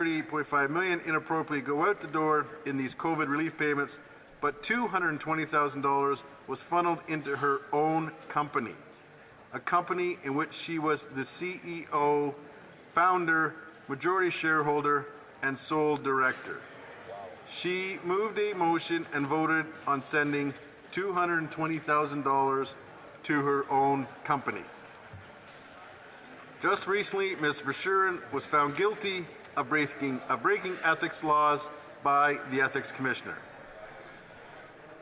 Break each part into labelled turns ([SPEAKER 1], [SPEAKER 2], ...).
[SPEAKER 1] $38.5 million inappropriately go out the door in these COVID relief payments, but $220,000 was funneled into her own company, a company in which she was the CEO, founder, majority shareholder, and sole director. She moved a motion and voted on sending $220,000 to her own company. Just recently, Ms. Verschuren was found guilty of breaking ethics laws by the Ethics Commissioner.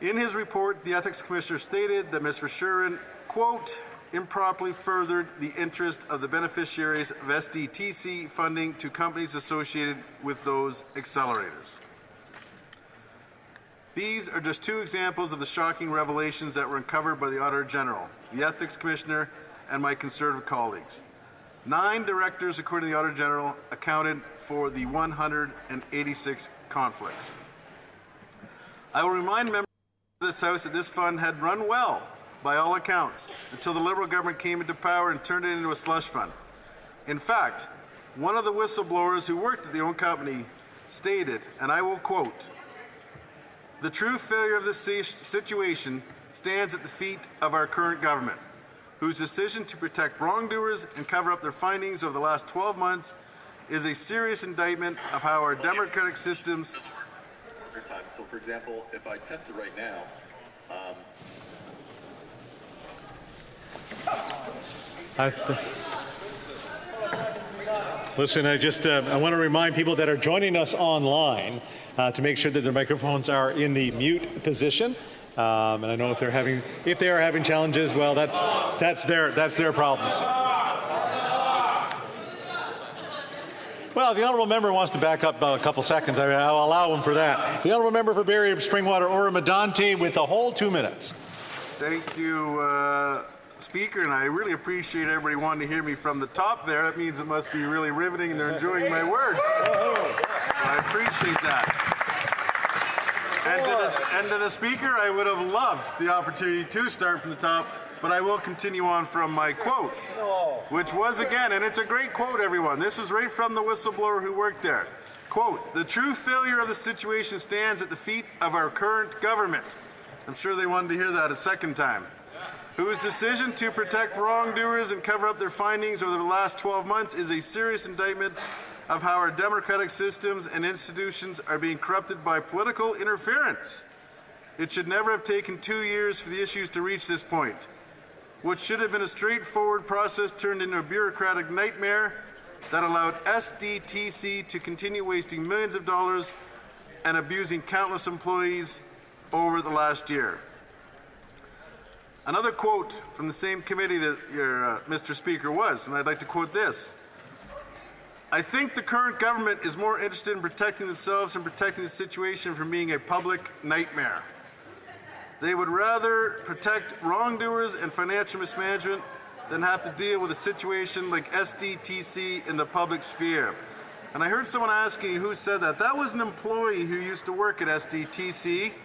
[SPEAKER 1] In his report, the Ethics Commissioner stated that Ms. Verschuren, quote, improperly furthered the interest of the beneficiaries of SDTC funding to companies associated with those accelerators. These are just two examples of the shocking revelations that were uncovered by the Auditor General, the Ethics Commissioner, and my Conservative colleagues. 9 directors, according to the Auditor General, accounted for the 186 conflicts. I will remind members of this House that this fund had run well, by all accounts, until the Liberal government came into power and turned it into a slush fund. In fact, one of the whistleblowers who worked at the owned company stated, and I will quote, "The true failure of this situation stands at the feet of our current government, whose decision to protect wrongdoers and cover up their findings over the last 12 months is a serious indictment of how our democratic systems..."
[SPEAKER 2] So, for example, if I test it right now,
[SPEAKER 3] listen, I want to remind people that are joining us online to make sure that their microphones are in the mute position. And I know if they are having challenges, well, that's their problems. Well, the honourable member wants to back up a couple seconds. I'll allow him for that. The honourable member for Barrie Springwater, Ora-Medonte, with the whole 2 minutes.
[SPEAKER 1] Thank you, Speaker, and I really appreciate everybody wanting to hear me from the top there. That means it must be really riveting and they're enjoying my words. I appreciate that. And to the Speaker, I would have loved the opportunity to start from the top, but I will continue on from my quote, which was again, and it's a great quote, everyone. This was right from the whistleblower who worked there. Quote, "The true failure of the situation stands at the feet of our current government." I'm sure they wanted to hear that a second time. "Whose decision to protect wrongdoers and cover up their findings over the last 12 months is a serious indictment of how our democratic systems and institutions are being corrupted by political interference. It should never have taken 2 years for the issues to reach this point. What should have been a straightforward process turned into a bureaucratic nightmare that allowed SDTC to continue wasting millions of dollars and abusing countless employees over the last year." Another quote from the same committee that your Mr. Speaker was, and I'd like to quote this. "I think the current government is more interested in protecting themselves and protecting the situation from being a public nightmare. They would rather protect wrongdoers and financial mismanagement than have to deal with a situation like SDTC in the public sphere." And I heard someone asking who said that. That was an employee who used to work at SDTC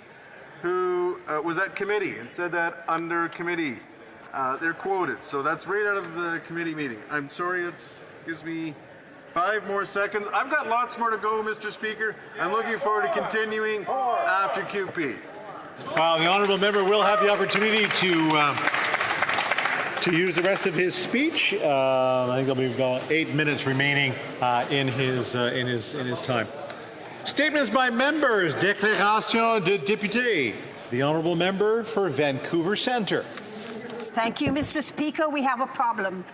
[SPEAKER 1] who was at committee and said that under committee. They're quoted. So that's right out of the committee meeting. I'm sorry, it gives me 5 more seconds. I've got lots more to go, Mr. Speaker. I'm looking forward to continuing after QP.
[SPEAKER 3] Well, the honourable member will have the opportunity to use the rest of his speech. I think there'll be about 8 minutes remaining in his time. Statements by members. Déclaration de député. The honourable member for Vancouver Centre.
[SPEAKER 4] Thank you, Mr. Speaker. We have a problem.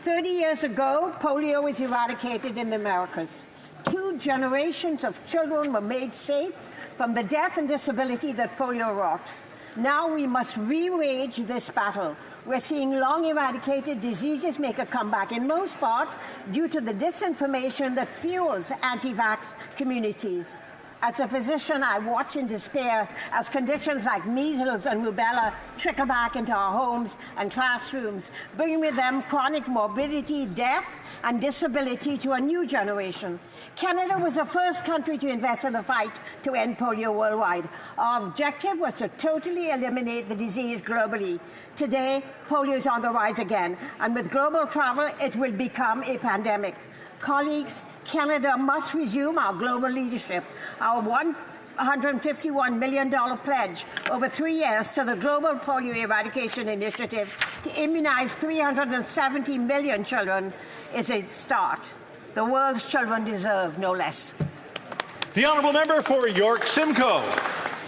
[SPEAKER 4] 30 years ago, polio was eradicated in the Americas. 2 generations of children were made safe from the death and disability that polio wrought. Now we must re-wage this battle. We're seeing long-eradicated diseases make a comeback, in most part due to the disinformation that fuels anti-vax communities. As a physician, I watch in despair as conditions like measles and rubella trickle back into our homes and classrooms, bringing with them chronic morbidity, death, and disability to a new generation. Canada was the first country to invest in the fight to end polio worldwide. Our objective was to totally eliminate the disease globally. Today, polio is on the rise again, and with global travel, it will become a pandemic. Colleagues, Canada must resume our global leadership. Our $151 million pledge over 3 years to the Global Polio Eradication Initiative to immunize 370 million children is a start. The world's children deserve no less.
[SPEAKER 3] The honourable member for York Simcoe.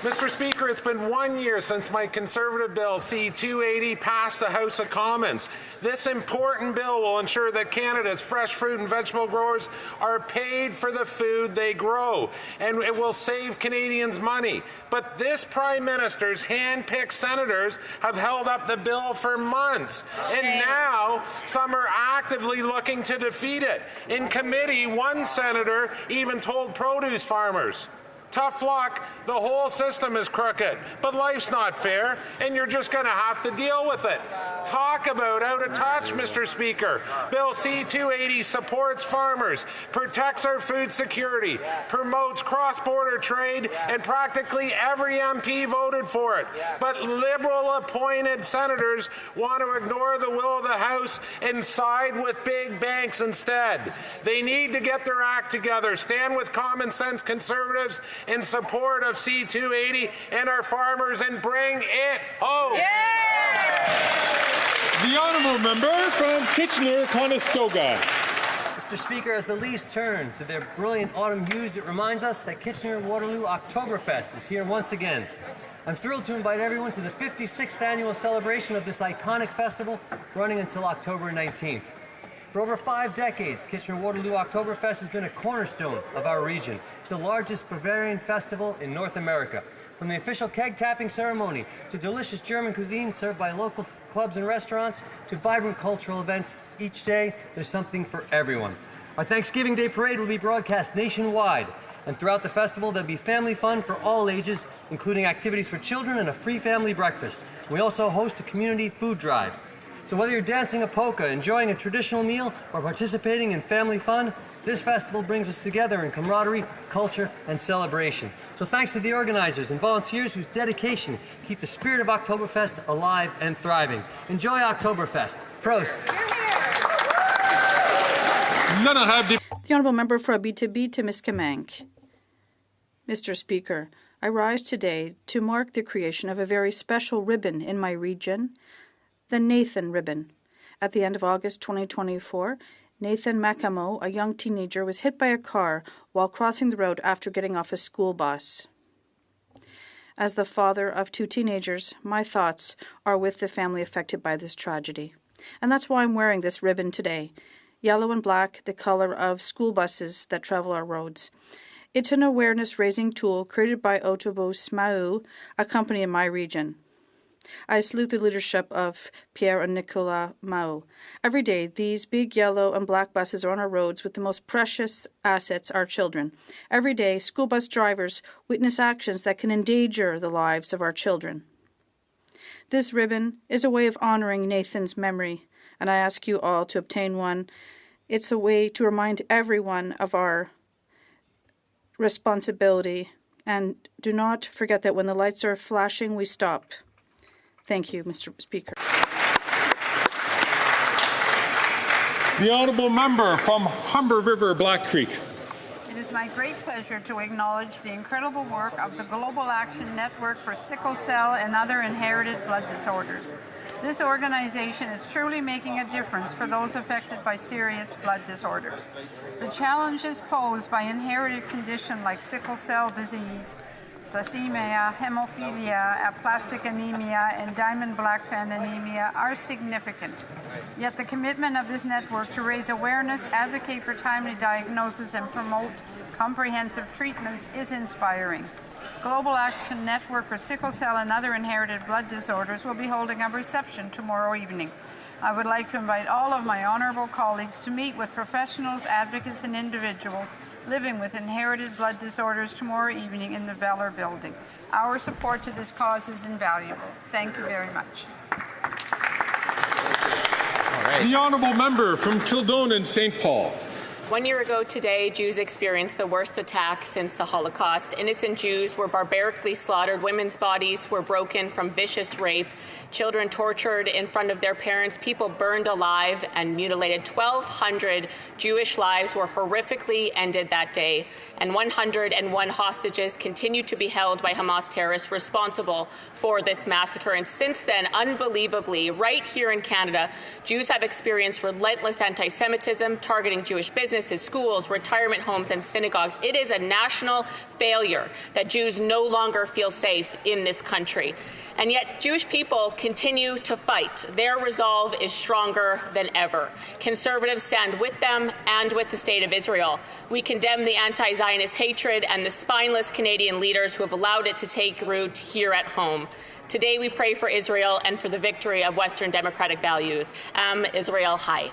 [SPEAKER 5] Mr. Speaker, it's been 1 year since my Conservative bill C-280 passed the House of Commons. This important bill will ensure that Canada's fresh fruit and vegetable growers are paid for the food they grow, and it will save Canadians money. But this Prime Minister's hand-picked senators have held up the bill for months, and now some are actively looking to defeat it. In committee, one senator even told produce farmers, "Tough luck, the whole system is crooked, but life's not fair, and you're just going to have to deal with it." Talk about out of touch, Mr. Speaker. Bill C-280 supports farmers, protects our food security, promotes cross-border trade, and practically every MP voted for it. But Liberal-appointed senators want to ignore the will of the House and side with big banks instead. They need to get their act together, stand with common-sense Conservatives in support of C-280 and our farmers, and bring it home.
[SPEAKER 3] The honourable member from Kitchener-Conestoga.
[SPEAKER 6] Mr. Speaker, as the leaves turn to their brilliant autumn hues, it reminds us that Kitchener-Waterloo Oktoberfest is here once again. I'm thrilled to invite everyone to the 56th annual celebration of this iconic festival, running until October 19th. For over 5 decades, Kitchener-Waterloo Oktoberfest has been a cornerstone of our region. It's the largest Bavarian festival in North America. From the official keg tapping ceremony to delicious German cuisine served by local clubs and restaurants to vibrant cultural events, each day there's something for everyone. Our Thanksgiving Day Parade will be broadcast nationwide, and throughout the festival there'll be family fun for all ages, including activities for children and a free family breakfast. We also host a community food drive. So whether you're dancing a polka, enjoying a traditional meal, or participating in family fun, this festival brings us together in camaraderie, culture, and celebration. So thanks to the organizers and volunteers whose dedication keep the spirit of Oktoberfest alive and thriving. Enjoy Oktoberfest. Prost.
[SPEAKER 7] The honourable member for Abitibi to Miscamanque. Mr. Speaker, I rise today to mark the creation of a very special ribbon in my region, the Nathan Ribbon. At the end of August 2024, Nathan Macamo, a young teenager, was hit by a car while crossing the road after getting off a school bus. As the father of 2 teenagers, my thoughts are with the family affected by this tragedy. And that's why I'm wearing this ribbon today. Yellow and black, the color of school buses that travel our roads. It's an awareness-raising tool created by Autobus Mau, a company in my region. I salute the leadership of Pierre and Nicolas Mau. Every day, these big yellow and black buses are on our roads with the most precious assets, our children. Every day, school bus drivers witness actions that can endanger the lives of our children. This ribbon is a way of honoring Nathan's memory, and I ask you all to obtain one. It's a way to remind everyone of our responsibility, and do not forget that when the lights are flashing, we stop. Thank you, Mr. Speaker.
[SPEAKER 3] The honourable member from Humber River, Black Creek.
[SPEAKER 8] It is my great pleasure to acknowledge the incredible work of the Global Action Network for Sickle Cell and Other Inherited Blood Disorders. This organization is truly making a difference for those affected by serious blood disorders. The challenges posed by inherited conditions like sickle cell disease, thalassemia, hemophilia, aplastic anemia, and diamond blackfan anemia are significant. Yet the commitment of this network to raise awareness, advocate for timely diagnosis, and promote comprehensive treatments is inspiring. Global Action Network for Sickle Cell and Other Inherited Blood Disorders will be holding a reception tomorrow evening. I would like to invite all of my honourable colleagues to meet with professionals, advocates, and individuals living with inherited blood disorders tomorrow evening in the Valor Building. Our support to this cause is invaluable. Thank you very much.
[SPEAKER 3] The honourable member from Kildone and St. Paul.
[SPEAKER 9] 1 year ago today, Jews experienced the worst attack since the Holocaust. Innocent Jews were barbarically slaughtered, women's bodies were broken from vicious rape, children tortured in front of their parents, people burned alive and mutilated. 1,200 Jewish lives were horrifically ended that day, and 101 hostages continue to be held by Hamas terrorists responsible for this massacre. And since then, unbelievably, right here in Canada, Jews have experienced relentless anti-Semitism targeting Jewish businesses, schools, retirement homes, and synagogues. It is a national failure that Jews no longer feel safe in this country. And yet, Jewish people continue to fight. Their resolve is stronger than ever. Conservatives stand with them and with the State of Israel. We condemn the anti-Zionist hatred and the spineless Canadian leaders who have allowed it to take root here at home. Today, we pray for Israel and for the victory of Western democratic values. Am Israel Chai.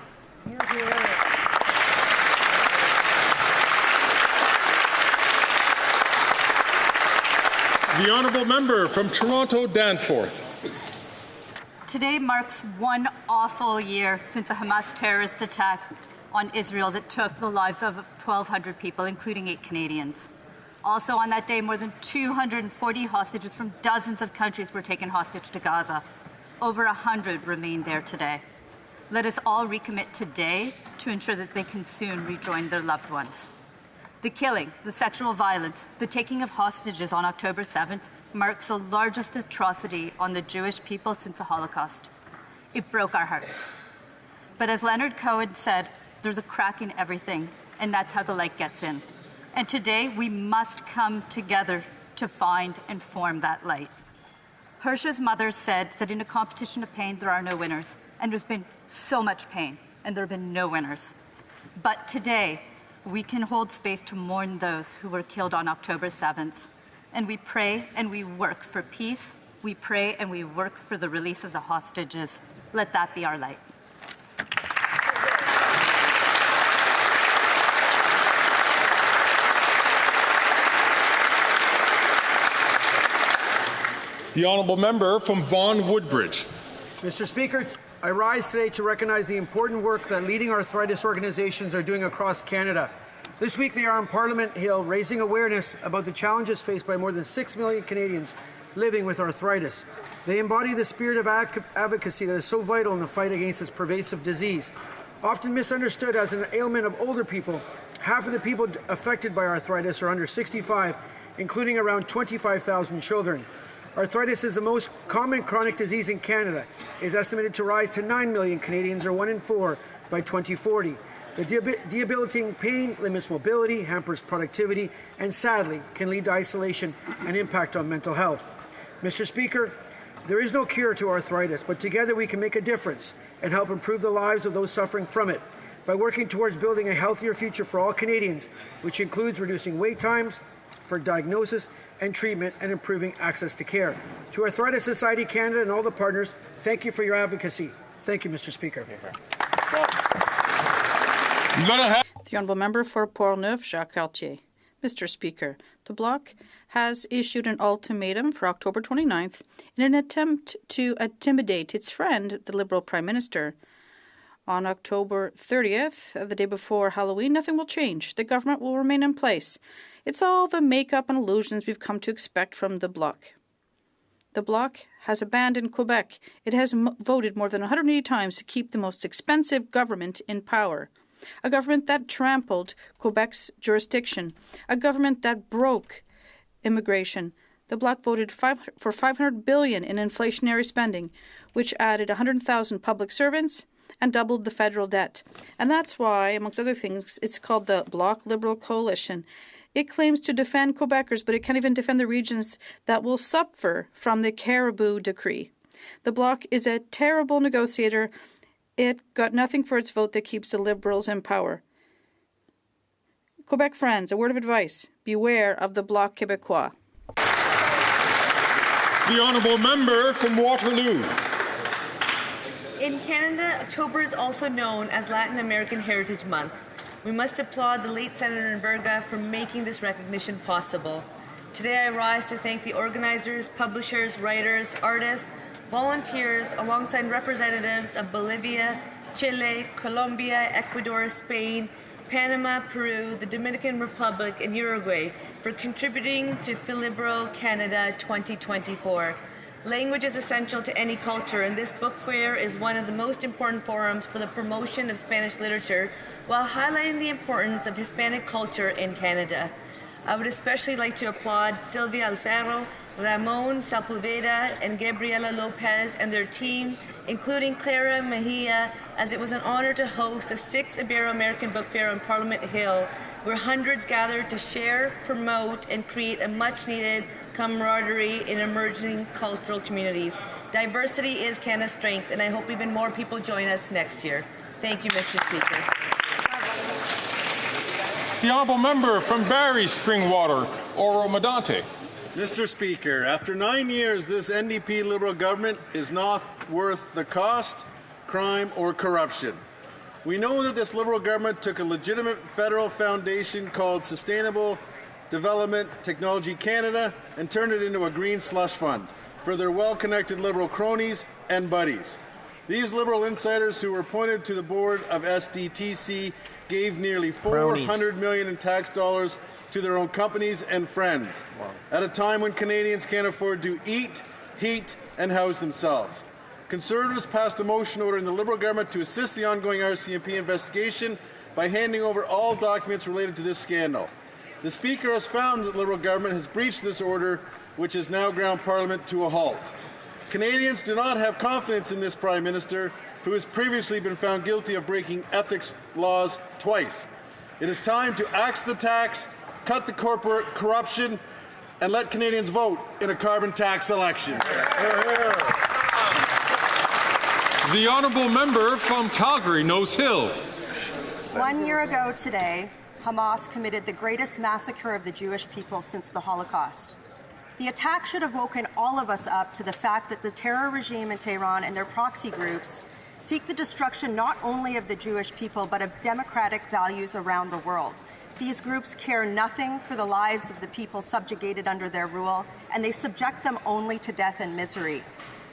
[SPEAKER 10] The honourable member from Toronto Danforth.
[SPEAKER 11] Today marks one awful year since a Hamas terrorist attack on Israel that took the lives of 1,200 people, including 8 Canadians. Also on that day, more than 240 hostages from dozens of countries were taken hostage to Gaza. Over 100 remain there today. Let us all recommit today to ensure that they can soon rejoin their loved ones. The killing, the sexual violence, the taking of hostages on October 7th marks the largest atrocity on the Jewish people since the Holocaust. It broke our hearts. But as Leonard Cohen said, there's a crack in everything, and that's how the light gets in. And today, we must come together to find and form that light. Hirsch's mother said that in a competition of pain, there are no winners. And there's been so much pain, and there have been no winners. But today, we can hold space to mourn those who were killed on October 7th. And we pray and we work for peace. We pray and we work for the release of the hostages. Let that be our light.
[SPEAKER 10] The honourable member from Vaughan Woodbridge.
[SPEAKER 12] Mr. Speaker, I rise today to recognize the important work that leading arthritis organizations are doing across Canada. This week they are on Parliament Hill raising awareness about the challenges faced by more than 6 million Canadians living with arthritis. They embody the spirit of advocacy that is so vital in the fight against this pervasive disease. Often misunderstood as an ailment of older people, half of the people affected by arthritis are under 65, including around 25,000 children. Arthritis is the most common chronic disease in Canada. It is estimated to rise to 9 million Canadians, or 1 in 4, by 2040. The debilitating pain limits mobility, hampers productivity, and sadly can lead to isolation and impact on mental health. Mr. Speaker, there is no cure to arthritis, but together we can make a difference and help improve the lives of those suffering from it by working towards building a healthier future for all Canadians, which includes reducing wait times for diagnosis and treatment and improving access to care. To Arthritis Society Canada and all the partners, thank you for your advocacy. Thank you, Mr. Speaker.
[SPEAKER 7] The honourable member for Portneuf, Jacques Cartier. Mr. Speaker, the Bloc has issued an ultimatum for October 29th in an attempt to intimidate its friend, the Liberal Prime Minister. On October 30th, the day before Halloween, nothing will change. The government will remain in place. It's all the makeup and illusions we've come to expect from the Bloc. The Bloc has abandoned Quebec. It has voted more than 180 times to keep the most expensive government in power. A government that trampled Quebec's jurisdiction. A government that broke immigration. The Bloc voted for $500 billion in inflationary spending, which added 100,000 public servants and doubled the federal debt. And that's why, amongst other things, it's called the Bloc Liberal Coalition. It claims to defend Quebecers, but it can't even defend the regions that will suffer from the Caribou Decree. The Bloc is a terrible negotiator. It got nothing for its vote that keeps the Liberals in power. Quebec friends, a word of advice. Beware of the Bloc Québécois.
[SPEAKER 10] The honourable member from Waterloo.
[SPEAKER 13] In Canada, October is also known as Latin American Heritage Month. We must applaud the late Senator Berga for making this recognition possible. Today I rise to thank the organizers, publishers, writers, artists, volunteers, alongside representatives of Bolivia, Chile, Colombia, Ecuador, Spain, Panama, Peru, the Dominican Republic, and Uruguay for contributing to Philibro Canada 2024. Language is essential to any culture, and this book fair is one of the most important forums for the promotion of Spanish literature while highlighting the importance of Hispanic culture in Canada. I would especially like to applaud Silvia Alfaro, Ramon Sepulveda, and Gabriela Lopez and their team, including Clara Mejia, as it was an honor to host the 6th Ibero-American Book Fair on Parliament Hill, where hundreds gathered to share, promote, and create a much-needed camaraderie in emerging cultural communities. Diversity is Canada's strength, and I hope even more people join us next year. Thank you, Mr. Speaker.
[SPEAKER 10] The honourable member from Barrie Springwater, Oro Medante.
[SPEAKER 1] Mr. Speaker, after 9 years, this NDP Liberal government is not worth the cost, crime, or corruption. We know that this Liberal government took a legitimate federal foundation called Sustainable Development Technology Canada and turned it into a green slush fund for their well-connected Liberal cronies and buddies. These Liberal insiders who were appointed to the board of SDTC gave nearly $400 million in tax dollars to their own companies and friends, at a time when Canadians can't afford to eat, heat, and house themselves. Conservatives passed a motion ordering the Liberal government to assist the ongoing RCMP investigation by handing over all documents related to this scandal. The Speaker has found that the Liberal government has breached this order, which has now ground Parliament to a halt. Canadians do not have confidence in this Prime Minister, who has previously been found guilty of breaking ethics laws twice. It is time to axe the tax, cut the corporate corruption, and let Canadians vote in a carbon tax election.
[SPEAKER 10] The honourable member from Calgary, Nose Hill.
[SPEAKER 14] 1 year ago today, Hamas committed the greatest massacre of the Jewish people since the Holocaust. The attack should have woken all of us up to the fact that the terror regime in Tehran and their proxy groups seek the destruction not only of the Jewish people, but of democratic values around the world. These groups care nothing for the lives of the people subjugated under their rule, and they subject them only to death and misery.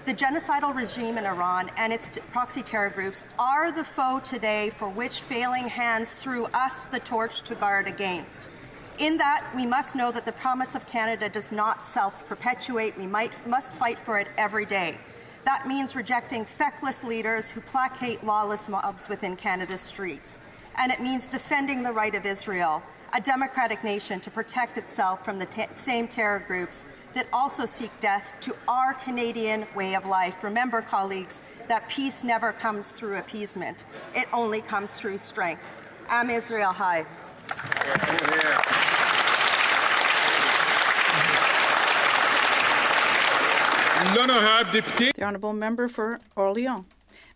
[SPEAKER 14] The genocidal regime in Iran and its proxy terror groups are the foe today for which failing hands threw us the torch to guard against. In that, we must know that the promise of Canada does not self-perpetuate. We must fight for it every day. That means rejecting feckless leaders who placate lawless mobs within Canada's streets. And it means defending the right of Israel, a democratic nation, to protect itself from the same terror groups that also seek death to our Canadian way of life. Remember, colleagues, that peace never comes through appeasement. It only comes through strength. Am Israel High.
[SPEAKER 7] The honourable member for Orléans.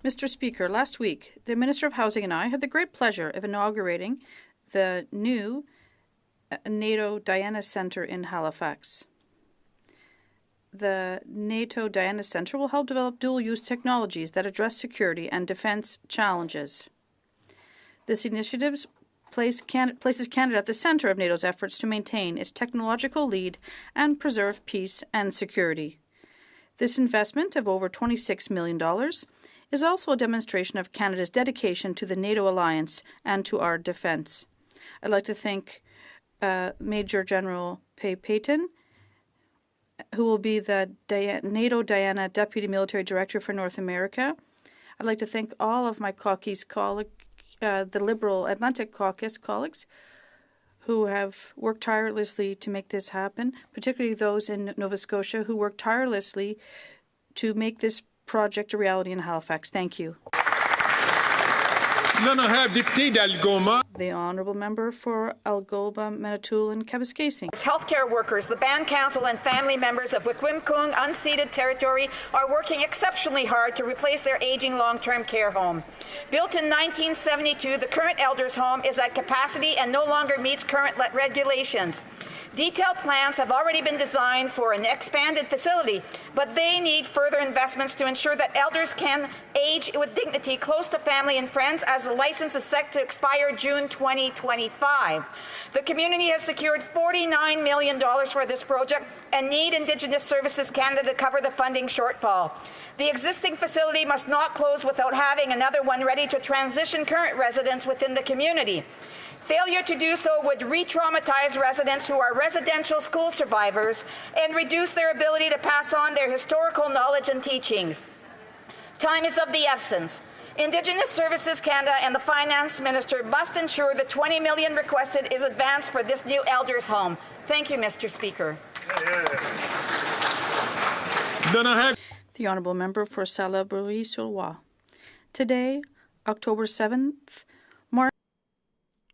[SPEAKER 7] Mr. Speaker, last week, the Minister of Housing and I had the great pleasure of inaugurating the new NATO Diana Centre in Halifax. The NATO Diana Centre will help develop dual-use technologies that address security and defence challenges. This initiative places Canada at the centre of NATO's efforts to maintain its technological lead and preserve peace and security. This investment of over $26 million is also a demonstration of Canada's dedication to the NATO alliance and to our defence. I'd like to thank Major General Pay Payton, who will be the NATO Diana Deputy Military Director for North America. I'd like to thank all of my caucus the Liberal Atlantic Caucus colleagues who have worked tirelessly to make this happen, particularly those in Nova Scotia who worked tirelessly to make this project a reality in Halifax. Thank you. The honourable member for Algoba, Manitoulin, Kapuskasing.
[SPEAKER 15] Healthcare workers, the Band Council and family members of Wikwimkung unceded territory are working exceptionally hard to replace their aging long-term care home. Built in 1972, the current elders' home is at capacity and no longer meets current regulations. Detailed plans have already been designed for an expanded facility, but they need further investments to ensure that elders can age with dignity close to family and friends, as the license is set to expire June 2025. The community has secured $49 million for this project and need Indigenous Services Canada to cover the funding shortfall. The existing facility must not close without having another one ready to transition current residents within the community. Failure to do so would re-traumatize residents who are residential school survivors and reduce their ability to pass on their historical knowledge and teachings. Time is of the essence. Indigenous Services Canada and the Finance Minister must ensure the $20 million requested is advanced for this new elders' home. Thank you, Mr. Speaker.
[SPEAKER 7] The Honourable Member for Salaberry-sur-Loire. Today, October 7th,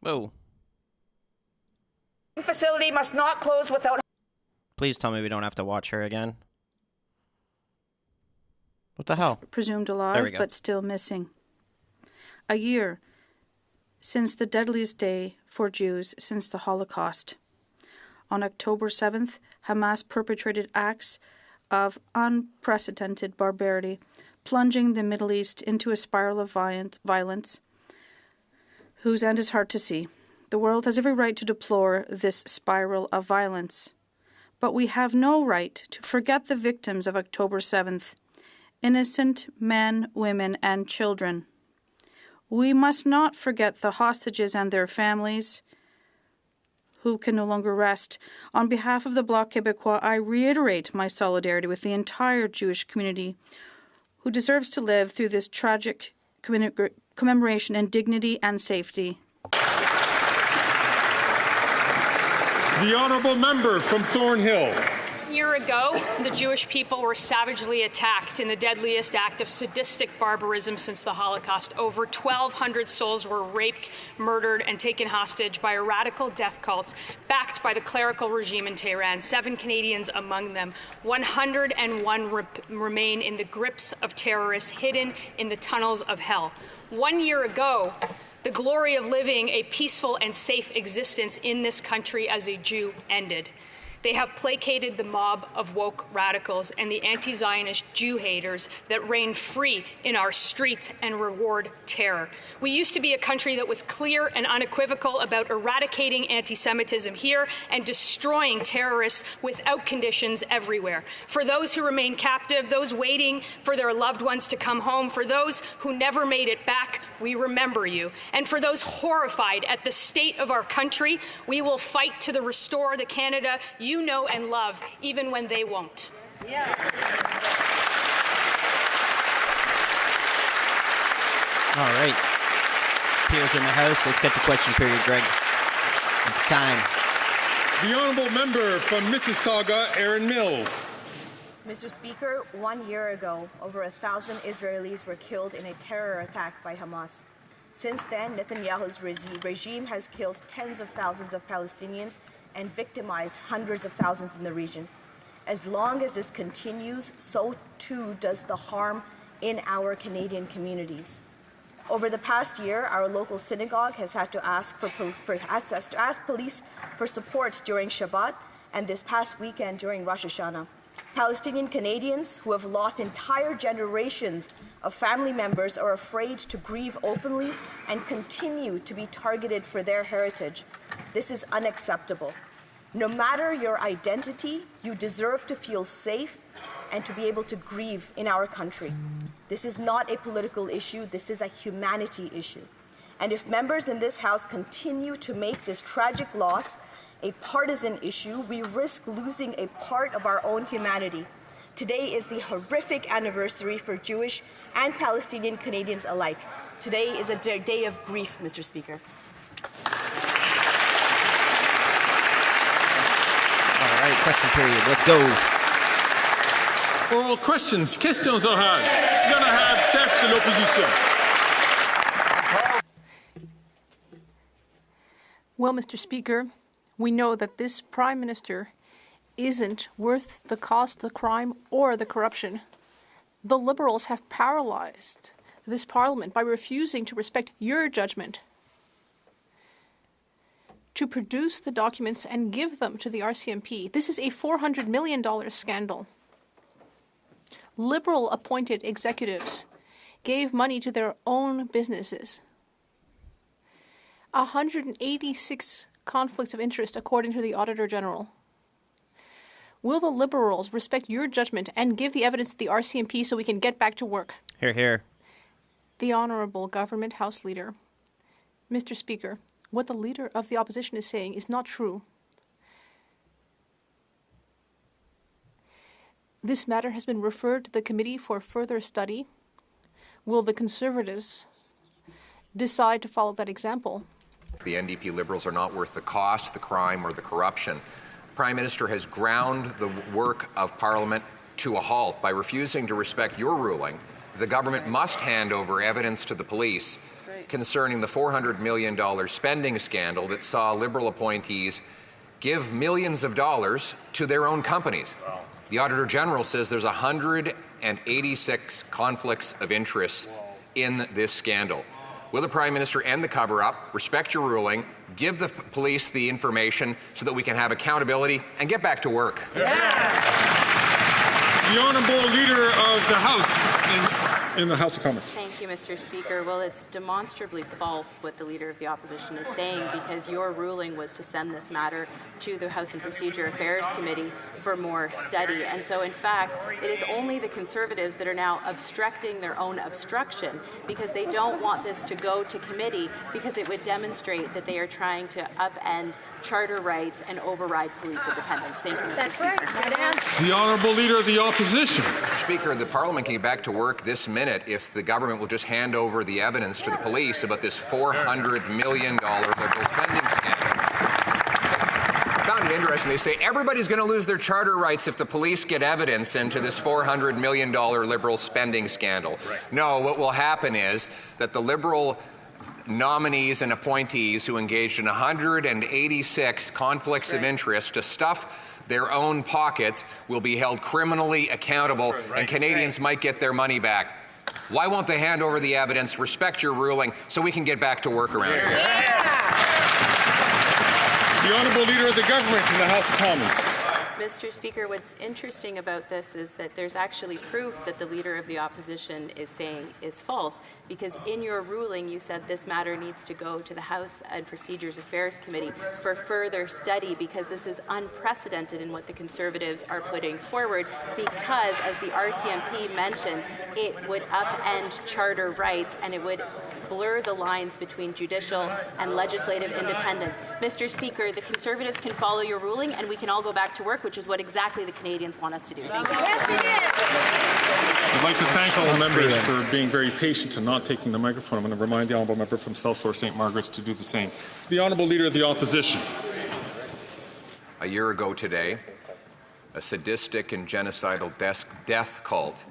[SPEAKER 16] Whoa.
[SPEAKER 15] Facility must not close without...
[SPEAKER 16] Please tell me we don't have to watch her again. What the hell?
[SPEAKER 7] Presumed alive, but still missing. A year since the deadliest day for Jews since the Holocaust. On October 7th, Hamas perpetrated acts of unprecedented barbarity, plunging the Middle East into a spiral of violence whose end is hard to see. The world has every right to deplore this spiral of violence, but we have no right to forget the victims of October 7th, innocent men, women, and children. We must not forget the hostages and their families who can no longer rest. On behalf of the Bloc Québécois, I reiterate my solidarity with the entire Jewish community who deserves to live through this tragic commemoration in dignity and safety.
[SPEAKER 10] The Honourable Member from Thornhill.
[SPEAKER 17] A year ago, the Jewish people were savagely attacked in the deadliest act of sadistic barbarism since the Holocaust. Over 1,200 souls were raped, murdered, and taken hostage by a radical death cult backed by the clerical regime in Tehran, 7 Canadians among them. 101 remain in the grips of terrorists hidden in the tunnels of hell. 1 year ago, the glory of living a peaceful and safe existence in this country as a Jew ended. They have placated the mob of woke radicals and the anti-Zionist Jew haters that reign free in our streets and reward terror. We used to be a country that was clear and unequivocal about eradicating anti-Semitism here and destroying terrorists without conditions everywhere. For those who remain captive, those waiting for their loved ones to come home, for those who never made it back, we remember you. And for those horrified at the state of our country, we will fight to restore the Canada you know and love, even when they won't.
[SPEAKER 16] All right. Pierre's in the house. Let's get the question period, Greg. It's time.
[SPEAKER 10] The Honourable Member from Mississauga, Erin Mills.
[SPEAKER 14] Mr. Speaker, 1 year ago, over 1,000 Israelis were killed in a terror attack by Hamas. Since then, Netanyahu's regime has killed tens of thousands of Palestinians and victimized hundreds of thousands in the region. As long as this continues, so too does the harm in our Canadian communities. Over the past year, our local synagogue has had to ask police for support during Shabbat and this past weekend during Rosh Hashanah. Palestinian Canadians who have lost entire generations of family members are afraid to grieve openly and continue to be targeted for their heritage. This is unacceptable. No matter your identity, you deserve to feel safe and to be able to grieve in our country. This is not a political issue, this is a humanity issue. And if members in this House continue to make this tragic loss a partisan issue, we risk losing a part of our own humanity. Today is the horrific anniversary for Jewish and Palestinian Canadians alike. Today is a day of grief, Mr. Speaker.
[SPEAKER 16] All right, question period. Let's go.
[SPEAKER 10] Oral questions. Questions orales. L'honorable chef de l'opposition.
[SPEAKER 18] Well, Mr. Speaker, we know that this Prime Minister isn't worth the cost, the crime, or the corruption. The Liberals have paralyzed this Parliament by refusing to respect your judgment, to produce the documents and give them to the RCMP. This is a $400 million scandal. Liberal-appointed executives gave money to their own businesses. 186 conflicts of interest, according to the Auditor General. Will the Liberals respect your judgment and give the evidence to the RCMP so we can get back to work?
[SPEAKER 16] Hear, hear.
[SPEAKER 18] The Honourable Government House Leader. Mr. Speaker, what the leader of the opposition is saying is not true. This matter has been referred to the committee for further study. Will the Conservatives decide to follow that example?
[SPEAKER 19] The NDP Liberals are not worth the cost, the crime, or the corruption. The Prime Minister has ground the work of Parliament to a halt by refusing to respect your ruling. The government must hand over evidence to the police concerning the $400 million spending scandal that saw Liberal appointees give millions of dollars to their own companies. Wow. The Auditor General says there's 186 conflicts of interest in this scandal. Will the Prime Minister end the cover-up, respect your ruling, give the police the information so that we can have accountability and get back to work?
[SPEAKER 10] Yeah. The Honourable Leader of the House in the House of Commons.
[SPEAKER 20] Thank you, Mr. Speaker. Well, it's demonstrably false what the Leader of the Opposition is saying, because your ruling was to send this matter to the House and Procedure Affairs Committee for more study. And so, in fact, it is only the Conservatives that are now obstructing their own obstruction, because they don't want this to go to committee, because it would demonstrate that they are trying to upend charter rights and override police independence. Thank you, Mr. Speaker.
[SPEAKER 10] The Honourable Leader of the Opposition.
[SPEAKER 19] Mr. Speaker, the Parliament can get back to work this minute if the government will just hand over the evidence to the police about this $400 million Liberal spending scandal. I found it interesting. They say everybody's going to lose their charter rights if the police get evidence into this $400 million Liberal spending scandal. Right. No, what will happen is that the Liberal nominees and appointees who engaged in 186 conflicts of interest to stuff their own pockets will be held criminally accountable, and Canadians might get their money back. Why won't they hand over the evidence, respect your ruling, so we can get back to work around here?
[SPEAKER 10] The Honourable Leader of the Government in the House of Commons.
[SPEAKER 20] Mr. Speaker, what's interesting about this is that there's actually proof that the Leader of the Opposition is saying is false, because in your ruling you said this matter needs to go to the House and Procedures Affairs Committee for further study, because this is unprecedented in what the Conservatives are putting forward, because, as the RCMP mentioned, it would upend charter rights and it would blur the lines between judicial and legislative independence. Mr. Speaker, the Conservatives can follow your ruling and we can all go back to work, which is what exactly the Canadians want us to do. Thank you.
[SPEAKER 10] I'd like to thank all members for being very patient and not taking the microphone. I'm going to remind the Honourable Member from South Shore St. Margaret's to do the same. The Honourable Leader of the Opposition.
[SPEAKER 19] A year ago today, a sadistic and genocidal death cult,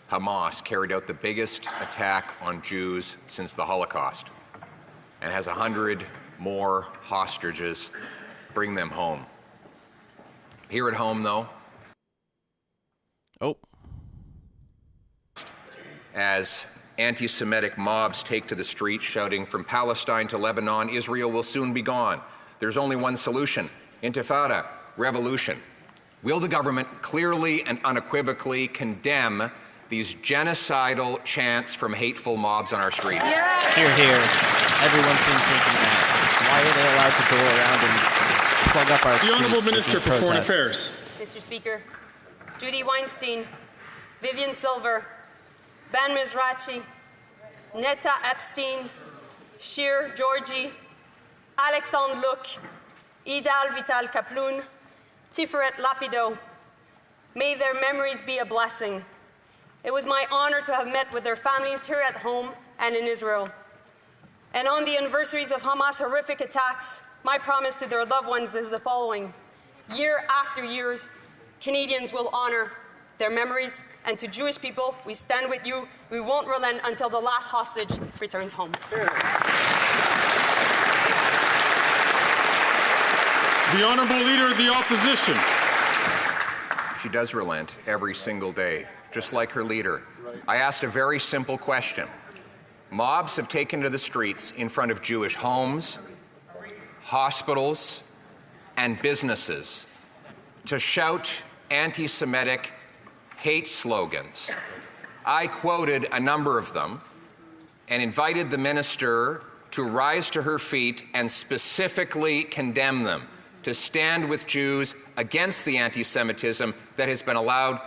[SPEAKER 19] Hamas, carried out the biggest attack on Jews since the Holocaust and has 100 more hostages. Bring them home. Here at home, though, as anti-Semitic mobs take to the streets shouting, "From Palestine to Lebanon, Israel will soon be gone. There's only one solution: intifada, revolution." Will the government clearly and unequivocally condemn these genocidal chants from hateful mobs on our streets?
[SPEAKER 16] Yeah. Hear, hear. Everyone's been thinking that. Why are they allowed to go around and plug up our streets?
[SPEAKER 10] The Honourable Minister for Foreign Affairs.
[SPEAKER 21] Mr. Speaker, Judy Weinstein, Vivian Silver, Ben Mizrachi, Netta Epstein, Shir Georgi, Alexandre Luc, Idal Vital Kaploun, Tiferet Lapido. May their memories be a blessing. It was my honor to have met with their families here at home and in Israel. And on the anniversaries of Hamas' horrific attacks, my promise to their loved ones is the following: year after year, Canadians will honor their memories, and to Jewish people, we stand with you. We won't relent until the last hostage returns home.
[SPEAKER 10] The Honourable Leader of the Opposition.
[SPEAKER 19] She does relent every single day, just like her leader. I asked a very simple question. Mobs have taken to the streets in front of Jewish homes, hospitals, and businesses to shout anti-Semitic hate slogans. I quoted a number of them and invited the minister to rise to her feet and specifically condemn them, to stand with Jews against the anti-Semitism that has been allowed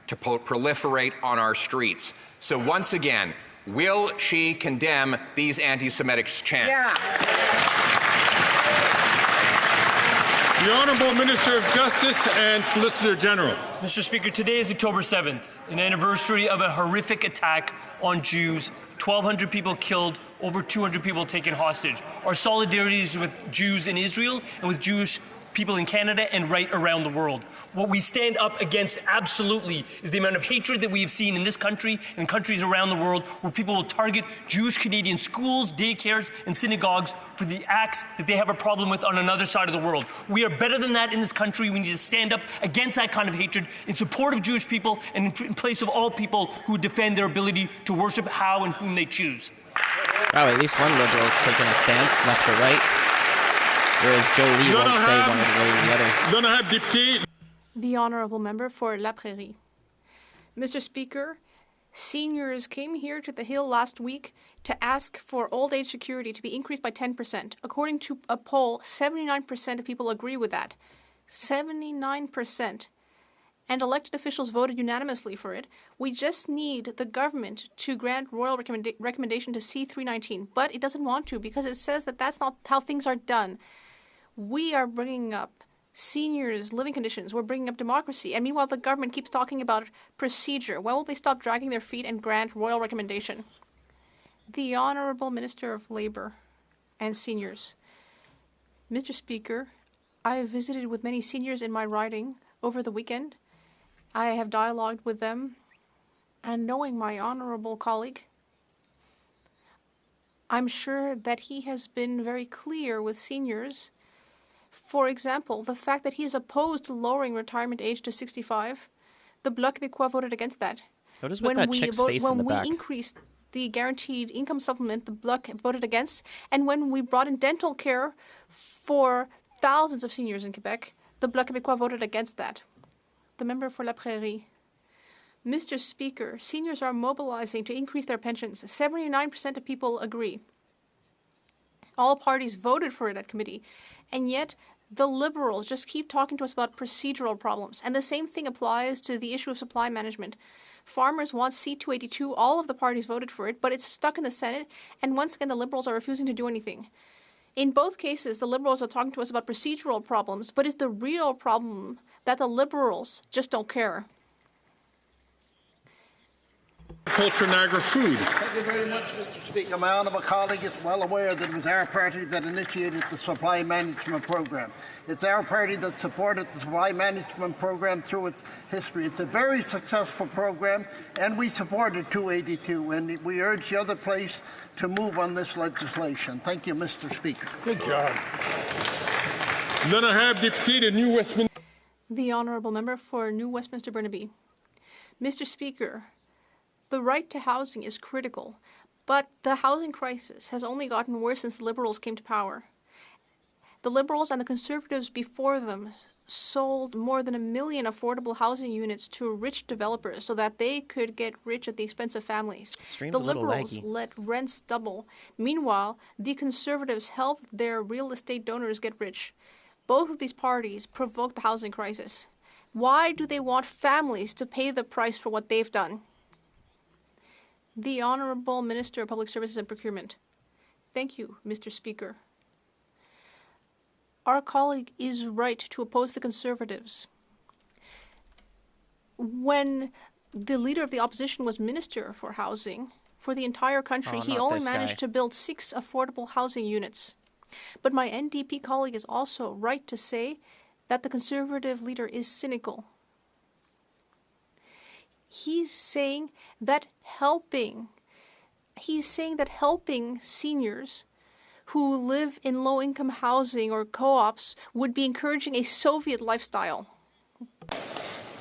[SPEAKER 19] to proliferate on our streets. So once again, will she condemn these anti-Semitic chants?
[SPEAKER 21] Yeah.
[SPEAKER 10] The Honourable Minister of Justice and Solicitor General.
[SPEAKER 2] Mr. Speaker, today is October 7th, an anniversary of a horrific attack on Jews. 1,200 people killed, over 200 people taken hostage. Our solidarity is with Jews in Israel and with Jewish people in Canada and right around the world. What we stand up against absolutely is the amount of hatred that we have seen in this country and countries around the world where people will target Jewish Canadian schools, daycares and synagogues for the acts that they have a problem with on another side of the world. We are better than that in this country. We need to stand up against that kind of hatred in support of Jewish people and in place of all people who defend their ability to worship how and whom they choose.
[SPEAKER 16] Wow, at least one Liberal is taking a stance, left or right. Whereas Joe Lee won't say one way or the other.
[SPEAKER 18] The Honourable Member for La Prairie. Mr. Speaker, seniors came here to the Hill last week to ask for old age security to be increased by 10%. According to a poll, 79% of people agree with that. 79%. And elected officials voted unanimously for it. We just need the government to grant royal recommendation to C-319, but it doesn't want to because it says that that's not how things are done. We are bringing up seniors' living conditions. We're bringing up democracy. And meanwhile, the government keeps talking about procedure. When will they stop dragging their feet and grant royal recommendation? The Honourable Minister of Labour and Seniors. Mr. Speaker, I have visited with many seniors in my riding over the weekend. I have dialogued with them, and knowing my honourable colleague, I'm sure that he has been very clear with seniors. For example, the fact that he is opposed to lowering retirement age to 65, the Bloc Québécois voted against that.
[SPEAKER 16] Notice what that chick's face in the back.
[SPEAKER 18] When we increased the guaranteed income supplement, the Bloc voted against. And when we brought in dental care for thousands of seniors in Quebec, the Bloc Québécois voted against that. The member for La Prairie. Mr. Speaker, seniors are mobilizing to increase their pensions. 79% of people agree. All parties voted for it at committee. And yet, the Liberals just keep talking to us about procedural problems. And the same thing applies to the issue of supply management. Farmers want C-282. All of the parties voted for it, but it's stuck in the Senate. And once again, the Liberals are refusing to do anything. In both cases, the Liberals are talking to us about procedural problems, but is the real problem that the Liberals just don't care?
[SPEAKER 10] Culture Niagara Food.
[SPEAKER 22] Thank you very much, Mr. Speaker. My honourable colleague is well aware that it was our party that initiated the supply management program. It's our party that supported the supply management program through its history. It's a very successful program, and we supported 282, and we urge the other place to move on this legislation. Thank you, Mr. Speaker.
[SPEAKER 10] Good job. L'honorable député de New Westminster.
[SPEAKER 18] The Honourable Member for New Westminster Burnaby. Mr. Speaker, the right to housing is critical, but the housing crisis has only gotten worse since the Liberals came to power. The Liberals and the Conservatives before them sold more than 1 million affordable housing units to rich developers so that they could get rich at the expense of families. The Liberals let rents double. Meanwhile, the Conservatives helped their real estate donors get rich. Both of these parties provoked the housing crisis. Why do they want families to pay the price for what they've done? The Honourable Minister of Public Services and Procurement. Thank you, Mr. Speaker. Our colleague is right to oppose the Conservatives. When the Leader of the Opposition was Minister for Housing for the entire country, he only managed to build 6 affordable housing units. But my NDP colleague is also right to say that the Conservative leader is cynical. He's saying that helping seniors who live in low-income housing or co-ops would be encouraging a Soviet lifestyle.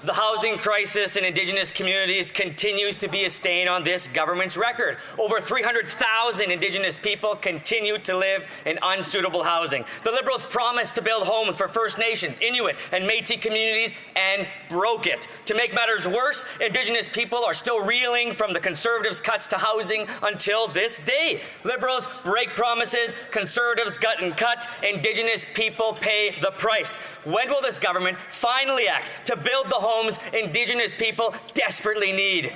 [SPEAKER 23] The housing crisis in Indigenous communities continues to be a stain on this government's record. Over 300,000 Indigenous people continue to live in unsuitable housing. The Liberals promised to build homes for First Nations, Inuit, and Métis communities and broke it. To make matters worse, Indigenous people are still reeling from the Conservatives' cuts to housing until this day. Liberals break promises, Conservatives gut and cut, Indigenous people pay the price. When will this government finally act to build the homes Indigenous people desperately need?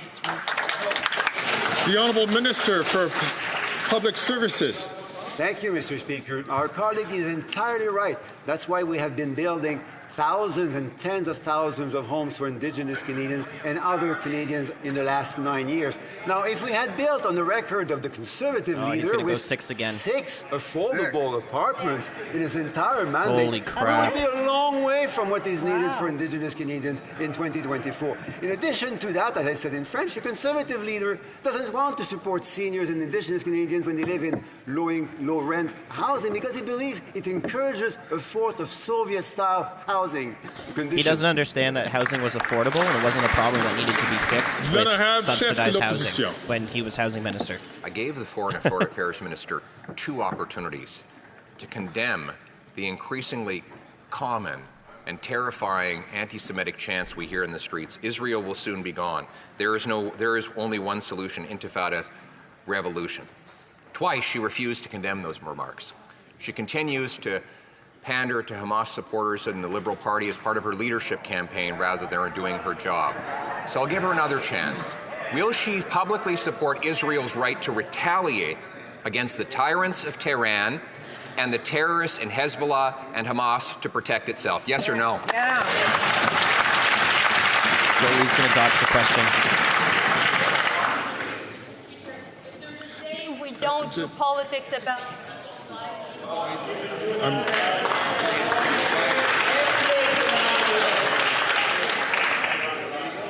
[SPEAKER 10] The Honourable Minister for Public Services.
[SPEAKER 4] Thank you, Mr. Speaker. Our colleague is entirely right. That's why we have been building thousands and tens of thousands of homes for Indigenous Canadians and other Canadians in the last 9 years. Now, if we had built on the record of the Conservative leader with
[SPEAKER 16] go 6 again.
[SPEAKER 4] 6 affordable apartments in his entire mandate,
[SPEAKER 16] Holy crap.
[SPEAKER 4] we would be a long way from what is needed for Indigenous Canadians in 2024. In addition to that, as I said in French, the Conservative leader doesn't want to support seniors and Indigenous Canadians when they live in low-rent housing because he believes it encourages a fourth of Soviet-style housing conditions.
[SPEAKER 16] He doesn't understand that housing was affordable and it wasn't a problem that needed to be fixed with subsidized housing when he was housing minister.
[SPEAKER 19] I gave the Foreign Affairs Minister 2 opportunities to condemn the increasingly common and terrifying anti-Semitic chants we hear in the streets. Israel will soon be gone. There is only one solution, intifada, revolution. Twice she refused to condemn those remarks. She continues to pander to Hamas supporters in the Liberal Party as part of her leadership campaign rather than doing her job. So I'll give her another chance. Will she publicly support Israel's right to retaliate against the tyrants of Tehran and the terrorists in Hezbollah and Hamas to protect itself? Yes or no?
[SPEAKER 16] Yeah. Jolie's going to dodge the question.
[SPEAKER 21] If we don't do politics about...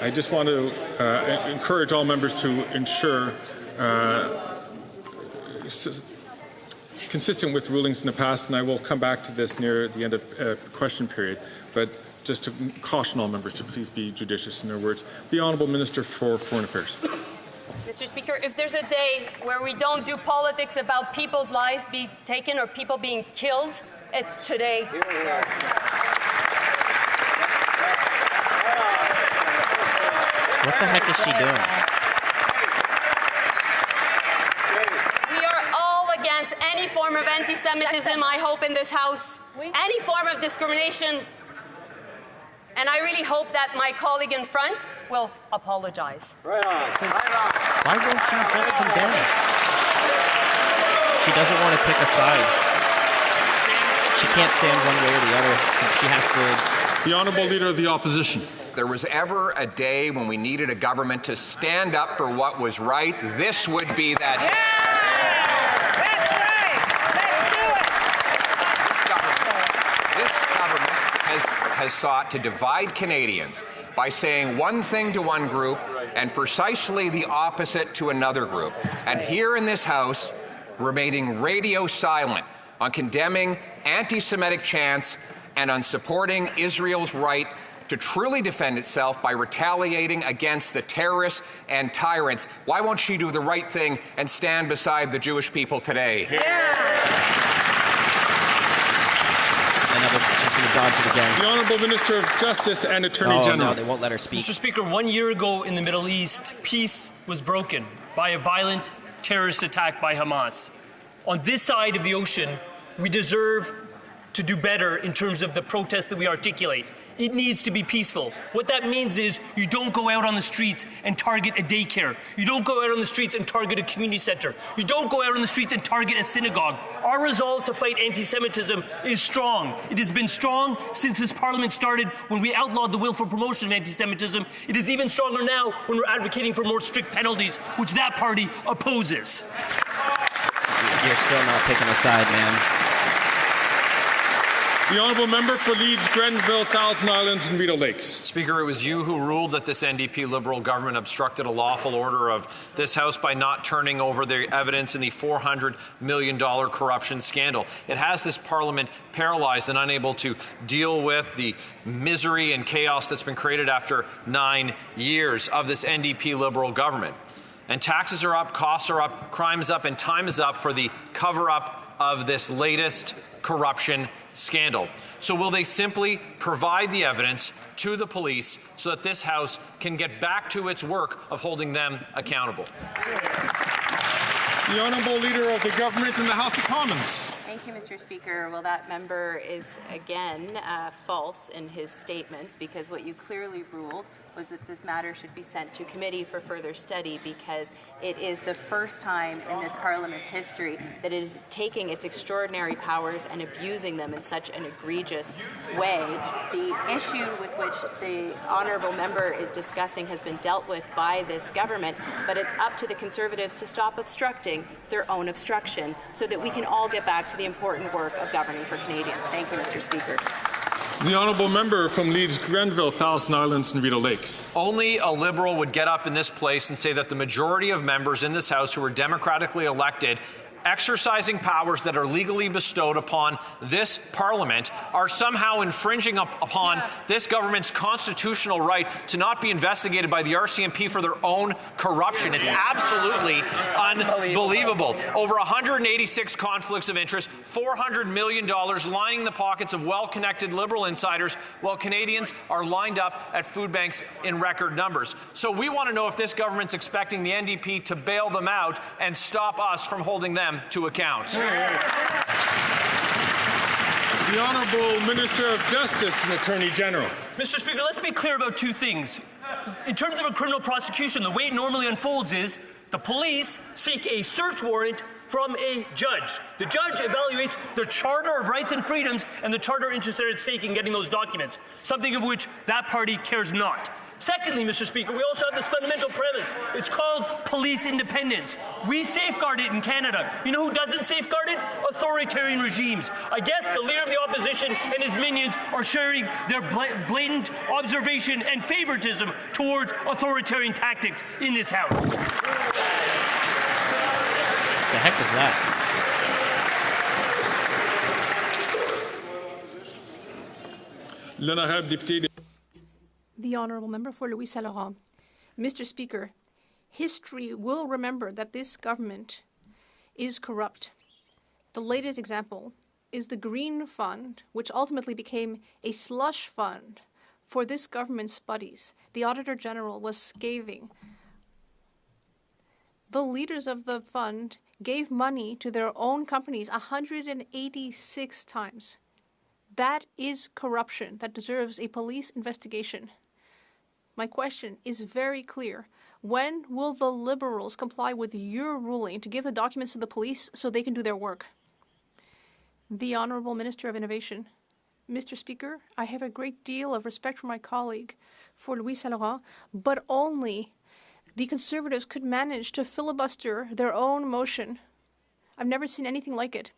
[SPEAKER 10] I just want to encourage all members to ensure, consistent with rulings in the past, and I will come back to this near the end of question period, but just to caution all members to please be judicious in their words. The Honourable Minister for Foreign Affairs.
[SPEAKER 21] Mr. Speaker, if there's a day where we don't do politics about people's lives being taken or people being killed, it's today.
[SPEAKER 16] What the heck is she doing?
[SPEAKER 21] We are all against any form of anti-Semitism, I hope, in this House. Any form of discrimination. And I really hope that my colleague in front will apologize.
[SPEAKER 16] Why won't she just condemn it? She doesn't want to pick a side. She can't stand one way or the other. She has to...
[SPEAKER 10] The Honourable Leader of the Opposition.
[SPEAKER 19] There was ever a day when we needed a government to stand up for what was right, this would be that day. Has sought to divide Canadians by saying one thing to one group and precisely the opposite to another group. And here in this House, remaining radio silent on condemning anti-Semitic chants and on supporting Israel's right to truly defend itself by retaliating against the terrorists and tyrants. Why won't she do the right thing and stand beside the Jewish people today?
[SPEAKER 16] She's going to dodge it again.
[SPEAKER 10] The Honourable Minister of Justice and Attorney General.
[SPEAKER 16] No, they won't let her speak.
[SPEAKER 2] Mr. Speaker, 1 year ago in the Middle East, peace was broken by a violent terrorist attack by Hamas. On this side of the ocean, we deserve to do better in terms of the protest that we articulate. It needs to be peaceful. What that means is you don't go out on the streets and target a daycare. You don't go out on the streets and target a community center. You don't go out on the streets and target a synagogue. Our resolve to fight anti-Semitism is strong. It has been strong since this Parliament started when we outlawed the willful promotion of anti-Semitism. It is even stronger now when we're advocating for more strict penalties, which that party opposes.
[SPEAKER 16] You're still not picking a side, man.
[SPEAKER 10] The Honourable Member for Leeds, Grenville, Thousand Islands and Rideau Lakes.
[SPEAKER 5] Speaker, it was you who ruled that this NDP Liberal government obstructed a lawful order of this House by not turning over the evidence in the $400 million corruption scandal. It has this Parliament paralysed and unable to deal with the misery and chaos that's been created after 9 years of this NDP Liberal government. And taxes are up, costs are up, crime is up, and time is up for the cover-up of this latest corruption scandal. So will they simply provide the evidence to the police so that this House can get back to its work of holding them accountable?
[SPEAKER 10] The Honourable Leader of the Government in the House of Commons.
[SPEAKER 20] Thank you, Mr. Speaker. Well, that member is, again, false in his statements, because what you clearly ruled was that this matter should be sent to committee for further study, because it is the first time in this Parliament's history that it is taking its extraordinary powers and abusing them in such an egregious way. The issue with which the honourable member is discussing has been dealt with by this government, but it's up to the Conservatives to stop obstructing their own obstruction so that we can all get back to the important work of governing for Canadians. Thank you, Mr. Speaker.
[SPEAKER 10] The honourable member from Leeds, Grenville, Thousand Islands and Rideau Lakes.
[SPEAKER 5] Only a Liberal would get up in this place and say that the majority of members in this House who were democratically elected, exercising powers that are legally bestowed upon this Parliament, are somehow infringing upon this government's constitutional right to not be investigated by the RCMP for their own corruption. It's absolutely unbelievable. Over 186 conflicts of interest, $400 million lining the pockets of well-connected Liberal insiders, while Canadians are lined up at food banks in record numbers. So we want to know if this government's expecting the NDP to bail them out and stop us from holding them to account.
[SPEAKER 10] The Honourable Minister of Justice and Attorney General.
[SPEAKER 2] Mr. Speaker, let's be clear about two things. In terms of a criminal prosecution, the way it normally unfolds is the police seek a search warrant from a judge. The judge evaluates the Charter of Rights and Freedoms and the charter interests that are at stake in getting those documents, something of which that party cares not. Secondly, Mr. Speaker, we also have this fundamental premise. It's called police independence. We safeguard it in Canada. You know who doesn't safeguard it? Authoritarian regimes. I guess the leader of the opposition and his minions are sharing their blatant observation and favoritism towards authoritarian tactics in this House.
[SPEAKER 16] The heck is that?
[SPEAKER 10] L'honorable député.
[SPEAKER 18] The Honourable Member for Louis Saint Laurent. Mr. Speaker, history will remember that this government is corrupt. The latest example is the Green Fund, which ultimately became a slush fund for this government's buddies. The Auditor General was scathing. The leaders of the fund gave money to their own companies 186 times. That is corruption that deserves a police investigation. My question is very clear. When will the Liberals comply with your ruling to give the documents to the police so they can do their work? The Honourable Minister of Innovation. Mr. Speaker, I have a great deal of respect for my colleague, for Louis Saint Laurent, but only the Conservatives could manage to filibuster their own motion. I've never seen anything like it.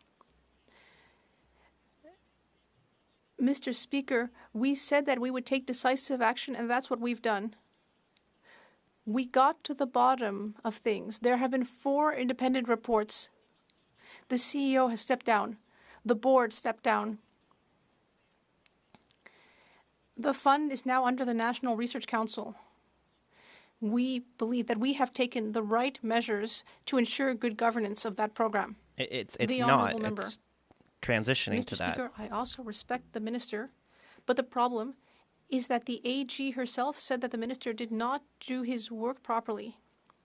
[SPEAKER 18] Mr. Speaker, we said that we would take decisive action, and that's what we've done. We got to the bottom of things. There have been 4 independent reports. The CEO has stepped down. The board stepped down. The fund is now under the National Research Council. We believe that we have taken the right measures to ensure good governance of that program.
[SPEAKER 16] It's not. It's transitioning
[SPEAKER 18] Mr.
[SPEAKER 16] to that.
[SPEAKER 18] Speaker, I also respect the minister, but the problem is that the AG herself said that the minister did not do his work properly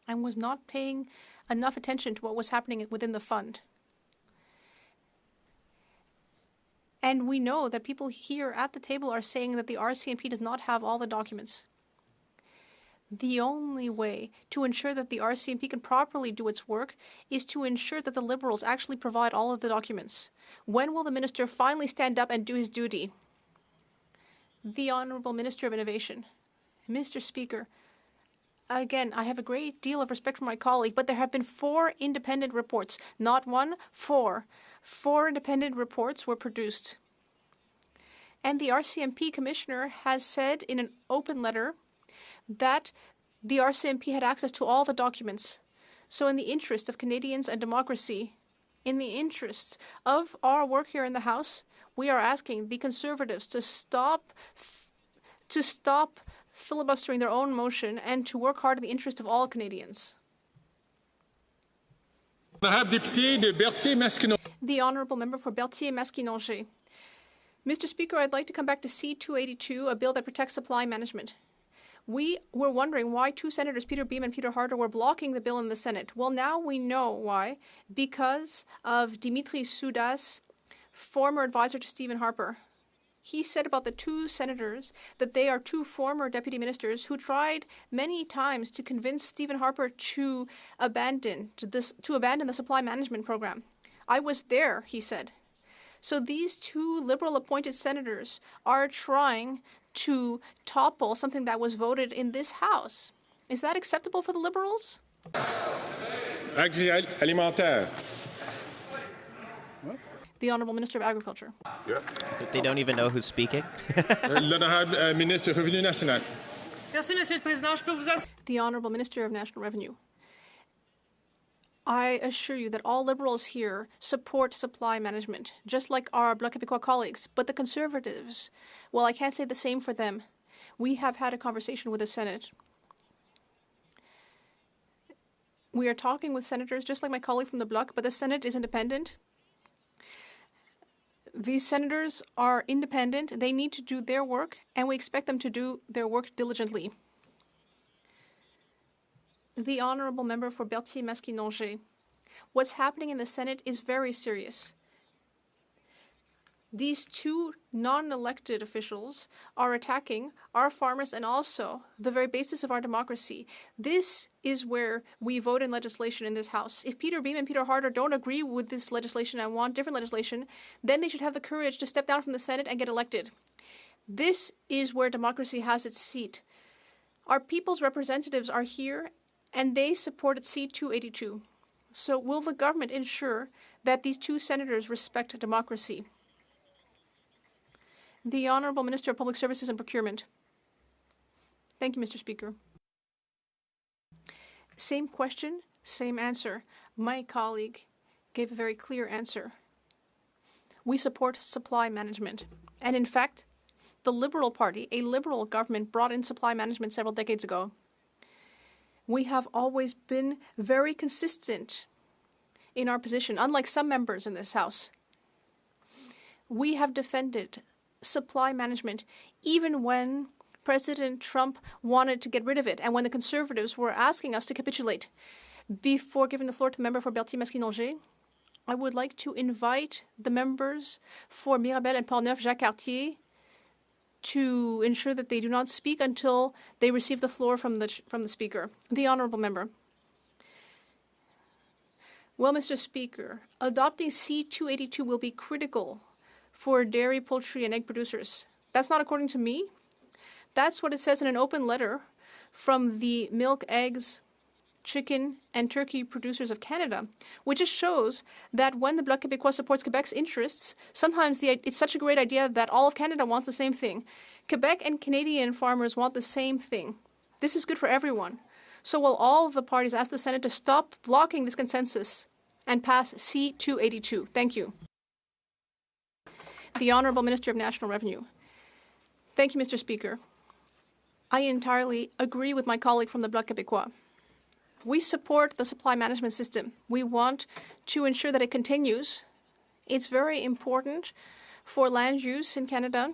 [SPEAKER 18] and was not paying enough attention to what was happening within the fund. And we know that people here at the table are saying that the RCMP does not have all the documents. The only way to ensure that the RCMP can properly do its work is to ensure that the Liberals actually provide all of the documents. When will the minister finally stand up and do his duty? The Honourable Minister of Innovation. Mr. Speaker, again, I have a great deal of respect for my colleague, but there have been 4 independent reports. Not 1, 4. 4 independent reports were produced. And the RCMP Commissioner has said in an open letter that the RCMP had access to all the documents. So in the interest of Canadians and democracy, in the interests of our work here in the House, we are asking the Conservatives to stop filibustering their own motion and to work hard in the interest of all Canadians. The Honourable Member for Berthier-Masquinongé. Mr. Speaker, I'd like to come back to C-282, a bill that protects supply management. We were wondering why two senators, Peter Beam and Peter Harder, were blocking the bill in the Senate. Well, now we know why. Because of Dimitri Soudas, former advisor to Stephen Harper. He said about the two senators that they are two former deputy ministers who tried many times to convince Stephen Harper to abandon the supply management program. I was there, he said. So these two Liberal-appointed senators are trying to topple something that was voted in this House. Is that acceptable for the Liberals?
[SPEAKER 10] Alimentaire.
[SPEAKER 18] The Honourable Minister of Agriculture.
[SPEAKER 16] Yeah. They don't even know who's speaking.
[SPEAKER 10] L'honorable ministre Revenu National.
[SPEAKER 17] Merci, Monsieur le Président. Je peux vous
[SPEAKER 18] The Honourable Minister of National Revenue. I assure you that all Liberals here support supply management, just like our Bloc Québécois colleagues. But the Conservatives, well, I can't say the same for them. We have had a conversation with the Senate. We are talking with senators, just like my colleague from the Bloc, but the Senate is independent. These senators are independent. They need to do their work, and we expect them to do their work diligently. The Honourable Member for Berthier-Masquinongé. What's happening in the Senate is very serious. These two non-elected officials are attacking our farmers and also the very basis of our democracy. This is where we vote in legislation in this House. If Peter Beam and Peter Harder don't agree with this legislation and want different legislation, then they should have the courage to step down from the Senate and get elected. This is where democracy has its seat. Our people's representatives are here and they supported C-282. So will the government ensure that these two senators respect democracy? The Honourable Minister of Public Services and Procurement. Thank you, Mr. Speaker. Same question, same answer. My colleague gave a very clear answer. We support supply management. And in fact, the Liberal Party, a Liberal government, brought in supply management several decades ago. We have always been very consistent in our position, unlike some members in this House. We have defended supply management even when President Trump wanted to get rid of it and when the Conservatives were asking us to capitulate. Before giving the floor to the member for Berthier-Masquinongé, I would like to invite the members for Mirabel and Portneuf-Jacques-Cartier to ensure that they do not speak until they receive the floor from the Speaker. The Honourable Member. Well, Mr. Speaker, adopting C-282 will be critical for dairy, poultry, and egg producers. That's not according to me. That's what it says in an open letter from the milk, eggs, chicken, and turkey producers of Canada, which just shows that when the Bloc Québécois supports Quebec's interests, sometimes it's such a great idea that all of Canada wants the same thing. Quebec and Canadian farmers want the same thing. This is good for everyone. So will all of the parties ask the Senate to stop blocking this consensus and pass C-282? Thank you. The Honourable Minister of National Revenue. Thank you, Mr. Speaker. I entirely agree with my colleague from the Bloc Québécois. We support the supply management system. We want to ensure that it continues. It's very important for land use in Canada.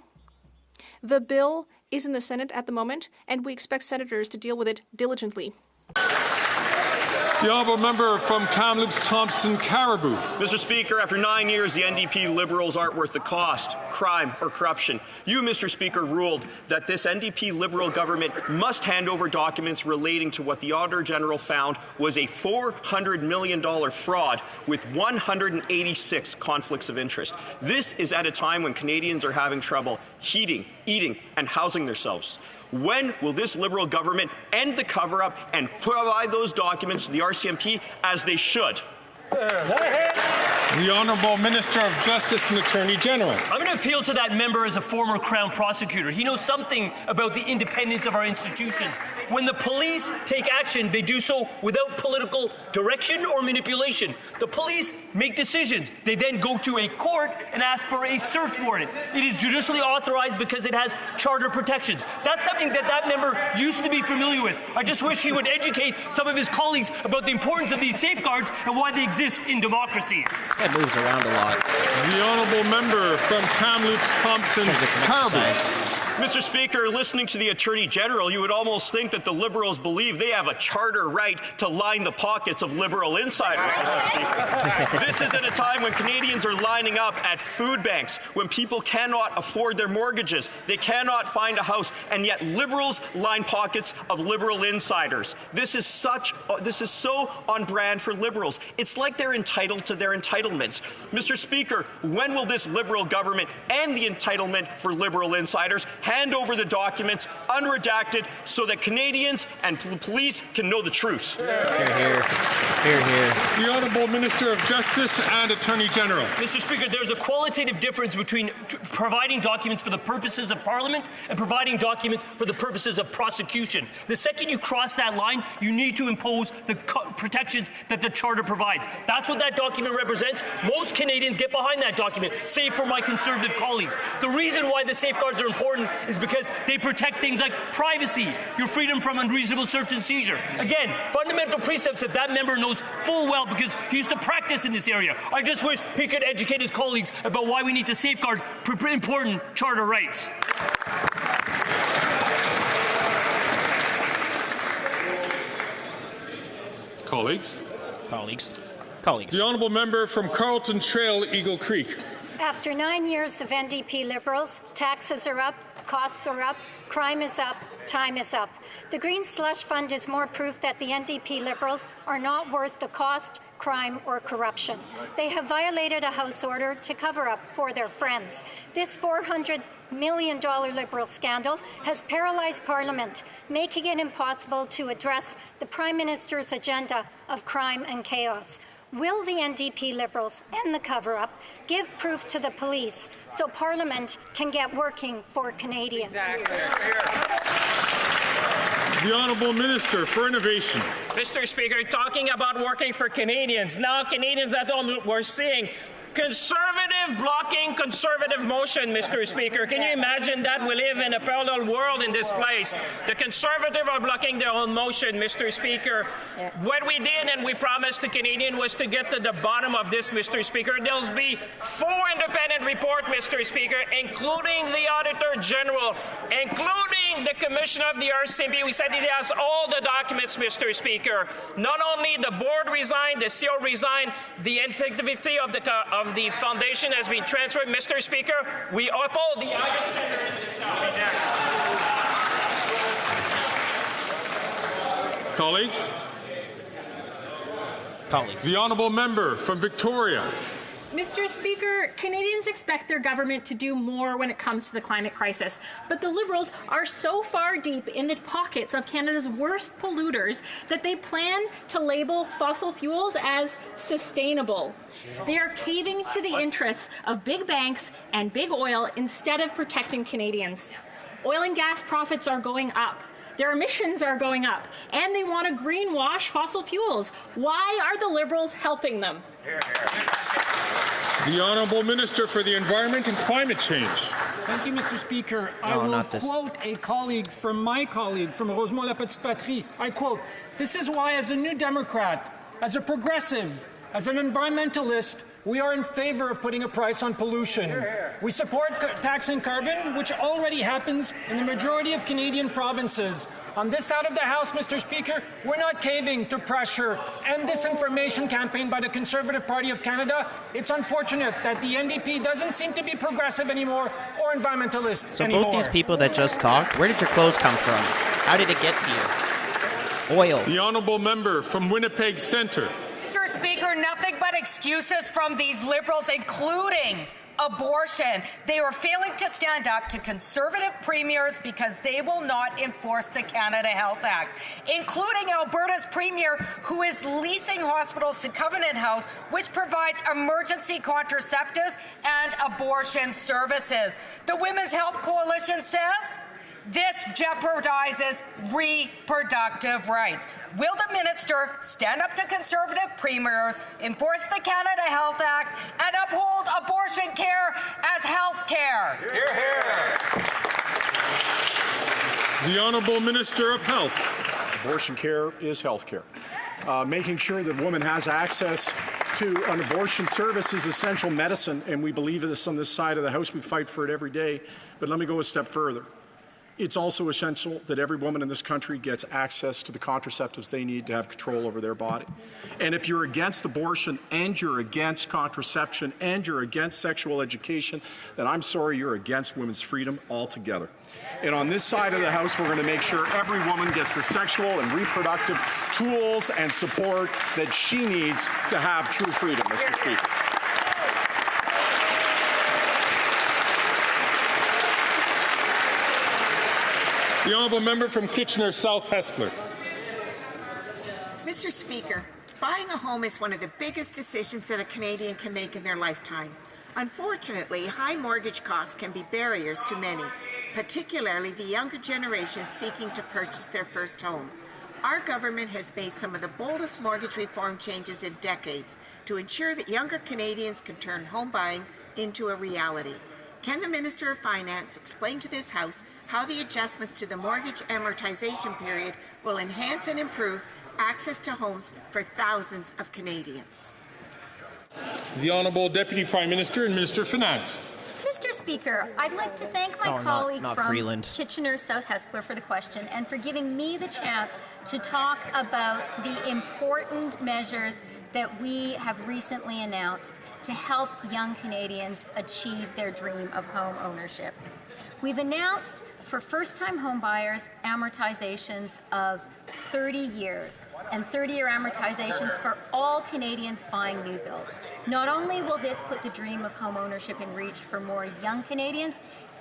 [SPEAKER 18] The bill is in the Senate at the moment, and we expect senators to deal with it diligently.
[SPEAKER 10] The Honourable Member from Kamloops, Thompson, Caribou.
[SPEAKER 3] Mr. Speaker, after 9 years, the NDP Liberals aren't worth the cost, crime, or corruption. You, Mr. Speaker, ruled that this NDP Liberal government must hand over documents relating to what the Auditor General found was a $400 million fraud with 186 conflicts of interest. This is at a time when Canadians are having trouble heating, eating, and housing themselves. When will this Liberal government end the cover-up and provide those documents to the RCMP as they should?
[SPEAKER 10] The Honourable Minister of Justice and Attorney General.
[SPEAKER 2] I'm going to appeal to that member as a former Crown prosecutor. He knows something about the independence of our institutions. When the police take action, they do so without political direction or manipulation. The police make decisions. They then go to a court and ask for a search warrant. It is judicially authorized because it has charter protections. That's something that member used to be familiar with. I just wish he would educate some of his colleagues about the importance of these safeguards and why they exist in democracies.
[SPEAKER 16] It moves around a lot.
[SPEAKER 10] The Honourable Member from Kamloops, Thompson, Caribou.
[SPEAKER 3] Mr. Speaker, listening to the Attorney General, you would almost think that the Liberals believe they have a charter right to line the pockets of Liberal insiders, Mr. Speaker. This is at a time when Canadians are lining up at food banks, when people cannot afford their mortgages, they cannot find a house, and yet Liberals line pockets of Liberal insiders. This is so on brand for Liberals. It's like they're entitled to their entitlements. Mr. Speaker, when will this Liberal government end the entitlement for Liberal insiders, hand over the documents unredacted so that Canadians and police can know the truth?
[SPEAKER 16] Hear, hear. Hear, hear.
[SPEAKER 10] The Honourable Minister of Justice and Attorney General.
[SPEAKER 2] Mr. Speaker, there's a qualitative difference between providing documents for the purposes of Parliament and providing documents for the purposes of prosecution. The second you cross that line, you need to impose the protections that the Charter provides. That's what that document represents. Most Canadians get behind that document, save for my Conservative colleagues. The reason why the safeguards are important is because they protect things like privacy, your freedom from unreasonable search and seizure. Again, fundamental precepts that that member knows full well because he used to practice in this area. I just wish he could educate his colleagues about why we need to safeguard important Charter rights.
[SPEAKER 10] Colleagues.
[SPEAKER 16] Colleagues.
[SPEAKER 10] The Honourable Member from Carlton Trail, Eagle Creek.
[SPEAKER 6] After 9 years of NDP Liberals, taxes are up, costs are up, crime is up, time is up. The Green Slush Fund is more proof that the NDP Liberals are not worth the cost, crime or corruption. They have violated a House order to cover up for their friends. This $400 million Liberal scandal has paralysed Parliament, making it impossible to address the Prime Minister's agenda of crime and chaos. Will the NDP Liberals end the cover-up, give proof to the police, so Parliament can get working for Canadians?
[SPEAKER 10] The Honourable Minister for Innovation.
[SPEAKER 8] Mr. Speaker, talking about working for Canadians. Now Canadians at home, we're seeing conservative blocking conservative motion, Mr. Speaker. Can you imagine that? We live in a parallel world in this place. The Conservatives are blocking their own motion, Mr. Speaker. What we did and we promised the Canadians was to get to the bottom of this, Mr. Speaker. There'll be 4 independent reports, Mr. Speaker, including the Auditor General, including the Commissioner of the RCMP. We said he has all the documents, Mr. Speaker. Not only the board resigned, the CEO resigned, the integrity of the foundation has been transferred. Mr. Speaker, we uphold the highest standard in this House.
[SPEAKER 10] Colleagues. The Honourable Member from Victoria.
[SPEAKER 9] Mr. Speaker, Canadians expect their government to do more when it comes to the climate crisis, but the Liberals are so far deep in the pockets of Canada's worst polluters that they plan to label fossil fuels as sustainable. They are caving to the interests of big banks and big oil instead of protecting Canadians. Oil and gas profits are going up. Their emissions are going up, and they want to greenwash fossil fuels. Why are the Liberals helping them?
[SPEAKER 10] The Honourable Minister for the Environment and Climate Change.
[SPEAKER 24] Thank you, Mr. Speaker. I will quote a colleague from Rosemont La Petite Patrie. I quote, "This is why, as a New Democrat, as a progressive, as an environmentalist, we are in favor of putting a price on pollution. We support taxing carbon, which already happens in the majority of Canadian provinces. On this side of the House, Mr. Speaker, we're not caving to pressure and disinformation campaign by the Conservative Party of Canada. It's unfortunate that the NDP doesn't seem to be progressive anymore or environmentalist anymore."
[SPEAKER 16] So both these people that just talked, where did your clothes come from? How did it get to you? Oil.
[SPEAKER 10] The Honourable Member from Winnipeg Centre.
[SPEAKER 25] Mr. Speaker, nothing but excuses from these Liberals, including abortion. They are failing to stand up to Conservative premiers because they will not enforce the Canada Health Act, including Alberta's premier, who is leasing hospitals to Covenant House, which provides emergency contraceptives and abortion services. The Women's Health Coalition says this jeopardizes reproductive rights. Will the minister stand up to Conservative premiers, enforce the Canada Health Act, and uphold abortion care as health care?
[SPEAKER 10] Hear, hear. The Honourable Minister of Health.
[SPEAKER 26] Abortion care is health care. Making sure that a woman has access to an abortion service is essential medicine, and we believe this on this side of the House. We fight for it every day. But let me go a step further. It's also essential that every woman in this country gets access to the contraceptives they need to have control over their body. And if you're against abortion and you're against contraception and you're against sexual education, then I'm sorry, you're against women's freedom altogether. And on this side of the House, we're going to make sure every woman gets the sexual and reproductive tools and support that she needs to have true freedom, Mr. Speaker.
[SPEAKER 10] The honourable member from Kitchener South Hespeler.
[SPEAKER 1] Mr. Speaker, buying a home is one of the biggest decisions that a Canadian can make in their lifetime. Unfortunately, high mortgage costs can be barriers to many, particularly the younger generation seeking to purchase their first home. Our government has made some of the boldest mortgage reform changes in decades to ensure that younger Canadians can turn home buying into a reality. Can the Minister of Finance explain to this House how the adjustments to the mortgage amortization period will enhance and improve access to homes for thousands of Canadians?
[SPEAKER 10] The Honourable Deputy Prime Minister and Minister of Finance.
[SPEAKER 7] Mr. Speaker, I'd like to thank my colleague from
[SPEAKER 16] Freeland.
[SPEAKER 7] Kitchener South Hespeler for the question and for giving me the chance to talk about the important measures that we have recently announced to help young Canadians achieve their dream of home ownership. We've announced for first-time homebuyers amortizations of 30 years and 30-year amortizations for all Canadians buying new builds. Not only will this put the dream of home ownership in reach for more young Canadians,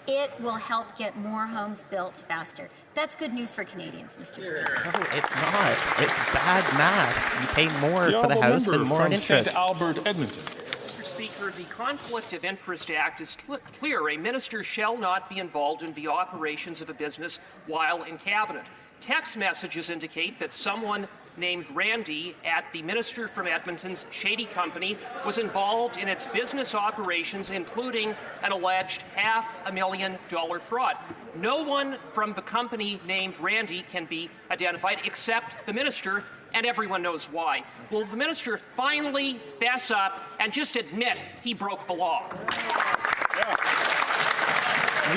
[SPEAKER 7] it will help get more homes built faster. That's good news for Canadians, Mr. Speaker.
[SPEAKER 16] No, it's not. It's bad math. You pay more for the house and more in interest.
[SPEAKER 10] St. Albert, Edmonton.
[SPEAKER 11] Mr. Speaker, the Conflict of Interest Act is clear. A minister shall not be involved in the operations of a business while in cabinet. Text messages indicate that someone named Randy at the minister from Edmonton's shady company was involved in its business operations, including an alleged $500,000 fraud. No one from the company named Randy can be identified except the minister, and everyone knows why. Will the minister finally fess up and just admit he broke the law?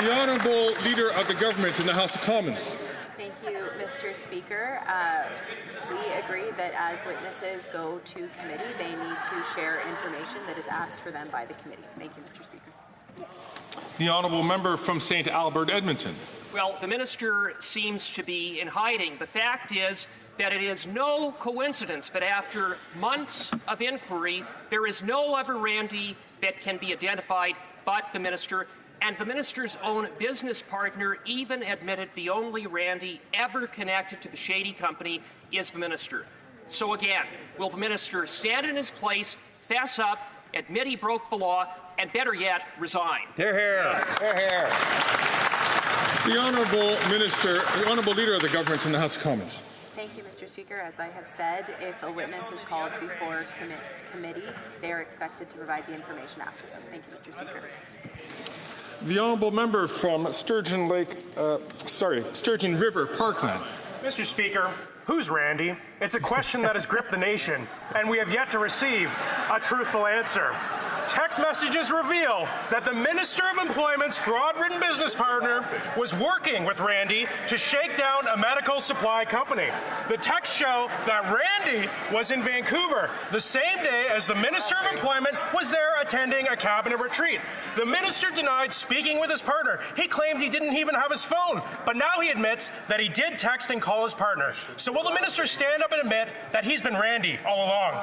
[SPEAKER 10] The Honourable Leader of the Government in the House of Commons.
[SPEAKER 20] Thank you, Mr. Speaker. We agree that as witnesses go to committee, they need to share information that is asked for them by the committee. Thank you, Mr. Speaker.
[SPEAKER 10] The Honourable Member from St. Albert, Edmonton.
[SPEAKER 11] Well, the minister seems to be in hiding. The fact is that it is no coincidence that after months of inquiry, there is no other Randy that can be identified but the minister. And the minister's own business partner even admitted the only Randy ever connected to the shady company is the minister. So again, will the minister stand in his place, fess up, admit he broke the law, and better yet, resign?
[SPEAKER 10] Hear, hear. Hear, hear. The Honourable Leader of the Government in the House of Commons.
[SPEAKER 20] Thank you, Mr. Speaker. As I have said, if a witness is called before committee, they are expected to provide the information asked of them. Thank you, Mr. Speaker.
[SPEAKER 10] The Honourable Member from Sturgeon River, Parkland.
[SPEAKER 12] Mr. Speaker, who's Randy? It's a question that has gripped the nation, and we have yet to receive a truthful answer. Text messages reveal that the Minister of Employment's fraud-ridden business partner was working with Randy to shake down a medical supply company. The texts show that Randy was in Vancouver the same day as the Minister of Employment was there attending a cabinet retreat. The minister denied speaking with his partner. He claimed he didn't even have his phone, but now he admits that he did text and call his partner. So will the minister stand up and admit that he's been Randy all along?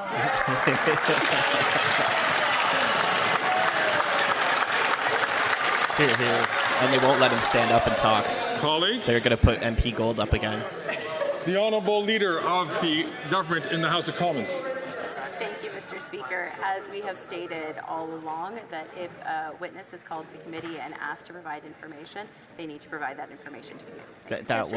[SPEAKER 16] Here. And they won't let him stand up and talk.
[SPEAKER 10] Colleagues?
[SPEAKER 16] They're going to put MP Gold up again.
[SPEAKER 10] The Honourable Leader of the Government in the House of Commons.
[SPEAKER 20] Thank you, Mr. Speaker. As we have stated all along, that if a witness is called to committee and asked to provide information, they need to provide that information to committee.
[SPEAKER 16] That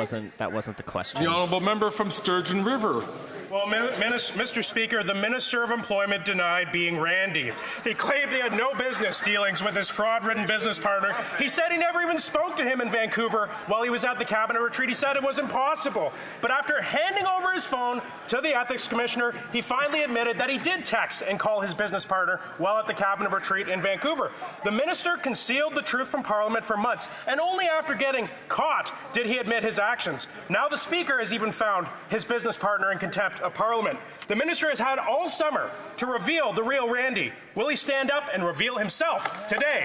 [SPEAKER 16] wasn't the question.
[SPEAKER 10] The Honourable Member from Sturgeon River.
[SPEAKER 12] Well, Mr. Speaker, the Minister of Employment denied being Randy. He claimed he had no business dealings with his fraud-ridden business partner. He said he never even spoke to him in Vancouver while he was at the cabinet retreat. He said it was impossible. But after handing over his phone to the Ethics Commissioner, he finally admitted that he did text and call his business partner while at the cabinet retreat in Vancouver. The minister concealed the truth from Parliament for months, and only Only after getting caught did he admit his actions. Now the Speaker has even found his business partner in contempt of Parliament. The Minister has had all summer to reveal the real Randy. Will he stand up and reveal himself today?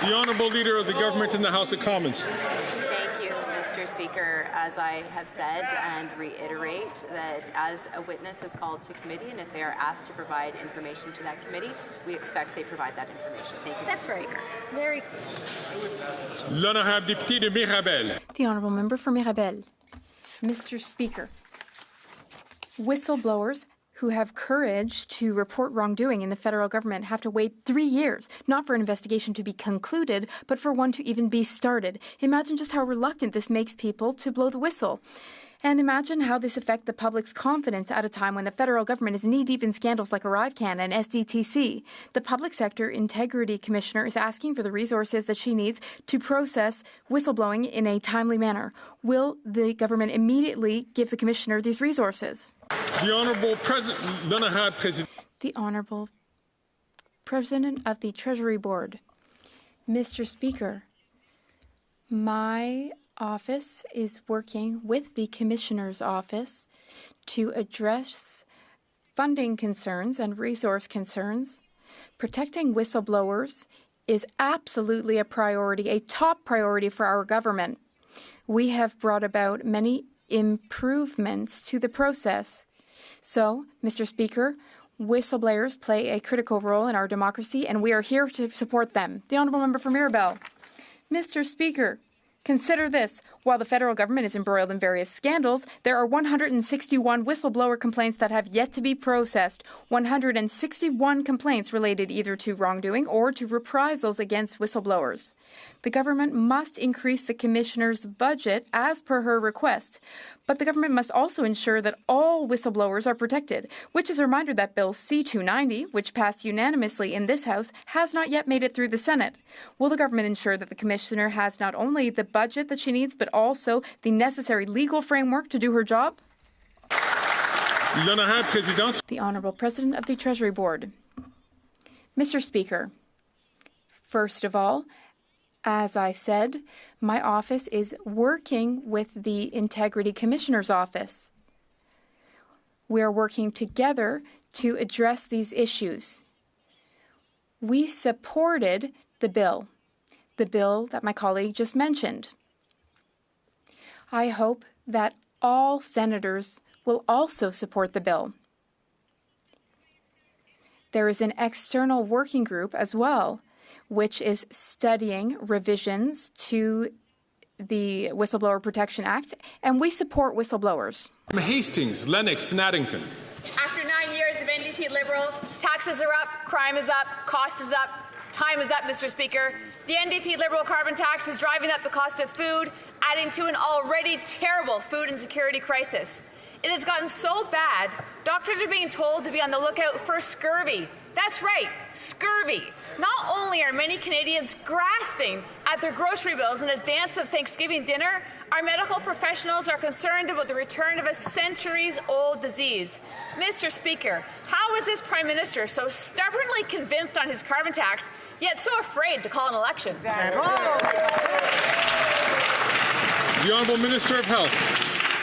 [SPEAKER 10] The Honourable Leader of the Government in the House of Commons.
[SPEAKER 20] Thank you, Mr. Speaker. As I have said and reiterate that as a witness is called to committee and if they are asked to provide information to that committee, we expect they provide that information. Thank you,
[SPEAKER 7] That's
[SPEAKER 20] Mr.
[SPEAKER 7] right.
[SPEAKER 20] Speaker.
[SPEAKER 7] Very.
[SPEAKER 10] L'Honourable Député de Mirabel.
[SPEAKER 4] The Honourable Member for Mirabel. Mr. Speaker, whistleblowers who have courage to report wrongdoing in the federal government have to wait 3 years, not for an investigation to be concluded, but for one to even be started. Imagine just how reluctant this makes people to blow the whistle. And imagine how this affects the public's confidence at a time when the federal government is knee-deep in scandals like ArriveCan and SDTC. The Public Sector Integrity Commissioner is asking for the resources that she needs to process whistleblowing in a timely manner. Will the government immediately give the Commissioner these resources?
[SPEAKER 10] The Honourable President
[SPEAKER 4] of the Treasury Board. Mr. Speaker, my office is working with the Commissioner's office to address funding concerns and resource concerns. Protecting whistleblowers is absolutely a priority, a top priority for our government. We have brought about many improvements to the process. So, Mr. Speaker, whistleblowers play a critical role in our democracy, and we are here to support them. The Honourable Member for Mirabel. Mr. Speaker, consider this. While the federal government is embroiled in various scandals, there are 161 whistleblower complaints that have yet to be processed. 161 complaints related either to wrongdoing or to reprisals against whistleblowers. The government must increase the Commissioner's budget as per her request, but the government must also ensure that all whistleblowers are protected, which is a reminder that Bill C-290, which passed unanimously in this House, has not yet made it through the Senate. Will the government ensure that the Commissioner has not only the budget that she needs, but also the necessary legal framework to do her job? The Honourable President of the Treasury Board. Mr. Speaker, first of all, as I said, my office is working with the Integrity Commissioner's office. We are working together to address these issues. We supported the bill that my colleague just mentioned. I hope that all senators will also support the bill. There is an external working group as well, which is studying revisions to the Whistleblower Protection Act, and we support whistleblowers.
[SPEAKER 10] Hastings, Lennox, and Addington.
[SPEAKER 13] After 9 years of NDP Liberals, taxes are up, crime is up, cost is up, time is up, Mr. Speaker. The NDP Liberal carbon tax is driving up the cost of food, adding to an already terrible food insecurity crisis. It has gotten so bad, doctors are being told to be on the lookout for scurvy. That's right, scurvy. Not only are many Canadians grasping at their grocery bills in advance of Thanksgiving dinner, our medical professionals are concerned about the return of a centuries-old disease. Mr. Speaker, how is this Prime Minister so stubbornly convinced on his carbon tax, yet so afraid to call an election?
[SPEAKER 10] The Honourable Minister of Health.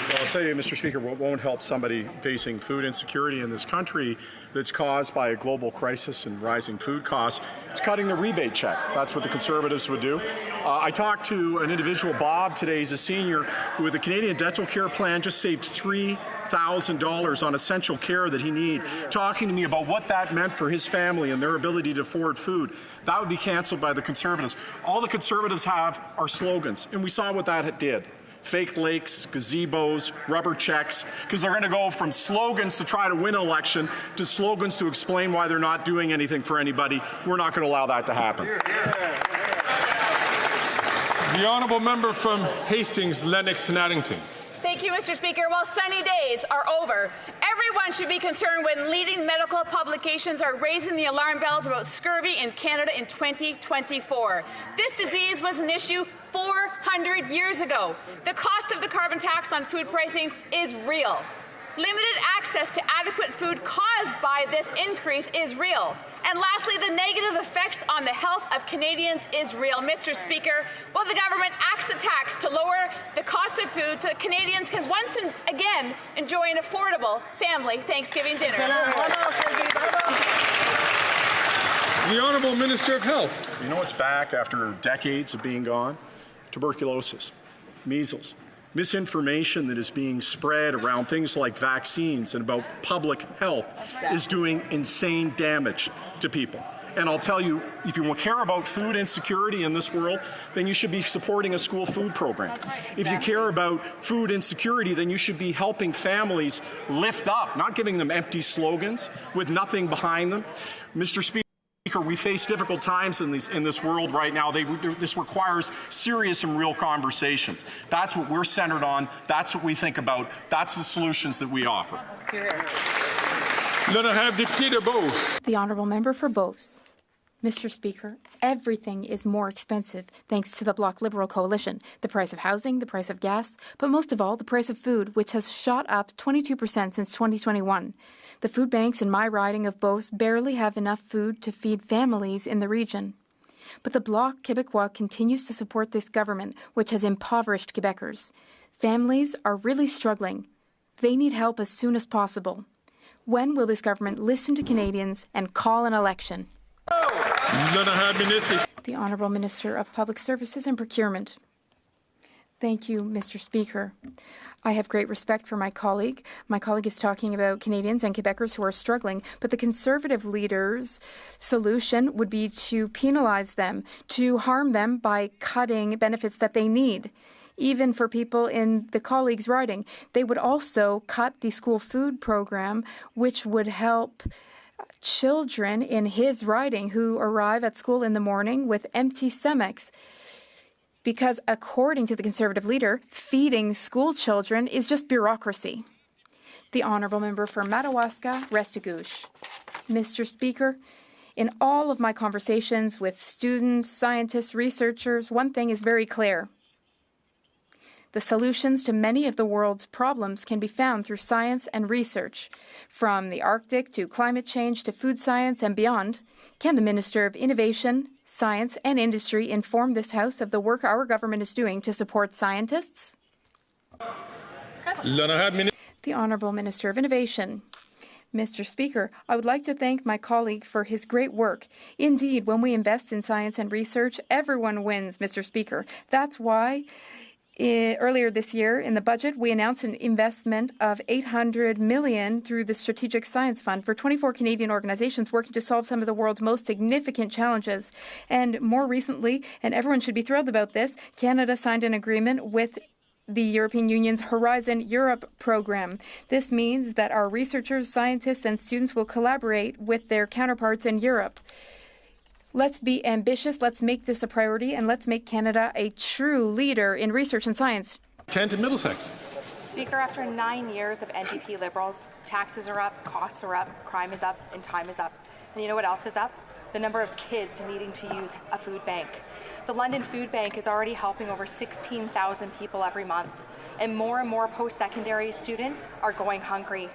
[SPEAKER 26] Well, I'll tell you, Mr. Speaker, what won't help somebody facing food insecurity in this country that's caused by a global crisis and rising food costs, it's cutting the rebate check. That's what the Conservatives would do. I talked to an individual, Bob, today. He's a senior who, with the Canadian Dental Care Plan, just saved $3,000 on essential care that he needed, talking to me about what that meant for his family and their ability to afford food. That would be cancelled by the Conservatives. All the Conservatives have are slogans, and we saw what that did. Fake lakes, gazebos, rubber checks, because they're going to go from slogans to try to win an election to slogans to explain why they're not doing anything for anybody. We're not going to allow that to happen.
[SPEAKER 10] The Honourable Member from Hastings, Lennox and Addington.
[SPEAKER 13] Thank you, Mr. Speaker. While sunny days are over, everyone should be concerned when leading medical publications are raising the alarm bells about scurvy in Canada in 2024. This disease was an issue 400 years ago. The cost of the carbon tax on food pricing is real. limited access to adequate food caused by this increase is real. And lastly, the negative effects on the health of Canadians is real. Mr. Speaker, will the government axe the tax to lower the cost of food so that Canadians can once and again enjoy an affordable family Thanksgiving dinner?
[SPEAKER 10] The Honourable Minister of Health.
[SPEAKER 26] You know what's back after decades of being gone? Tuberculosis, measles, misinformation that is being spread around things like vaccines and about public health is doing insane damage to people. And I'll tell you, if you care about food insecurity in this world, then you should be supporting a school food program. If you care about food insecurity, then you should be helping families lift up, not giving them empty slogans with nothing behind them. Mr. Speaker, we face difficult times in this world right now. This requires serious and real conversations. That's what we're centered on. That's what we think about. That's the solutions that we offer.
[SPEAKER 4] The Honourable Member for Beauce. Mr. Speaker, everything is more expensive thanks to the Bloc Liberal coalition. The price of housing, the price of gas, but most of all, the price of food, which has shot up 22% since 2021. The food banks in my riding of Beauce barely have enough food to feed families in the region. But the Bloc Québécois continues to support this government, which has impoverished Quebecers. Families are really struggling. They need help as soon as possible. When will this government listen to Canadians and call an election? The Honourable Minister of Public Services and Procurement. Thank you, Mr. Speaker. I have great respect for my colleague. My colleague is talking about Canadians and Quebecers who are struggling, but the Conservative leader's solution would be to penalize them, to harm them by cutting benefits that they need. Even for people in the colleague's riding, they would also cut the school food program, which would help children in his riding who arrive at school in the morning with empty stomachs. Because according to the Conservative leader, feeding school children is just bureaucracy. The Honourable Member for Madawaska, Restigouche. Mr. Speaker, in all of my conversations with students, scientists, researchers, one thing is very clear. The solutions to many of the world's problems can be found through science and research. From the Arctic to climate change to food science and beyond, can the Minister of Innovation, Science and Industry inform this House of the work our government is doing to support scientists? The Honourable Minister of Innovation. Mr. Speaker, I would like to thank my colleague for his great work. Indeed, when we invest in science and research, everyone wins, Mr. Speaker. That's why earlier this year in the budget, we announced an investment of $800 million through the Strategic Science Fund for 24 Canadian organizations working to solve some of the world's most significant challenges. And more recently, and everyone should be thrilled about this, Canada signed an agreement with the European Union's Horizon Europe program. This means that our researchers, scientists, and students will collaborate with their counterparts in Europe. Let's be ambitious, let's make this a priority, and let's make Canada a true leader in research and science.
[SPEAKER 10] Kent and Middlesex.
[SPEAKER 14] Speaker, after 9 years of NDP Liberals, taxes are up, costs are up, crime is up, and time is up. And you know what else is up? The number of kids needing to use a food bank. The London Food Bank is already helping over 16,000 people every month, and more post-secondary students are going hungry.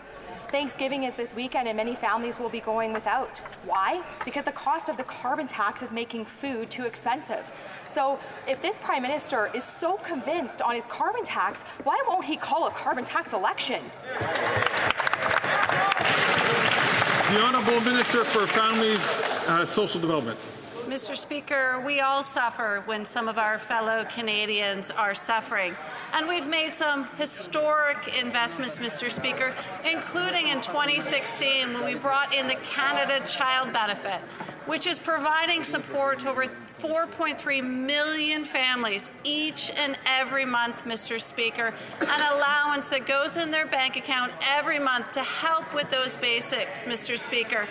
[SPEAKER 14] Thanksgiving is this weekend and many families will be going without. Why? Because the cost of the carbon tax is making food too expensive. So if this Prime Minister is so convinced on his carbon tax, why won't he call a carbon tax election?
[SPEAKER 10] The Honourable Minister for Families, Social Development.
[SPEAKER 15] Mr. Speaker, we all suffer when some of our fellow Canadians are suffering. And we've made some historic investments, Mr. Speaker, including in 2016 when we brought in the Canada Child Benefit, which is providing support to over 4.3 million families each and every month, Mr. Speaker, an allowance that goes in their bank account every month to help with those basics, Mr. Speaker.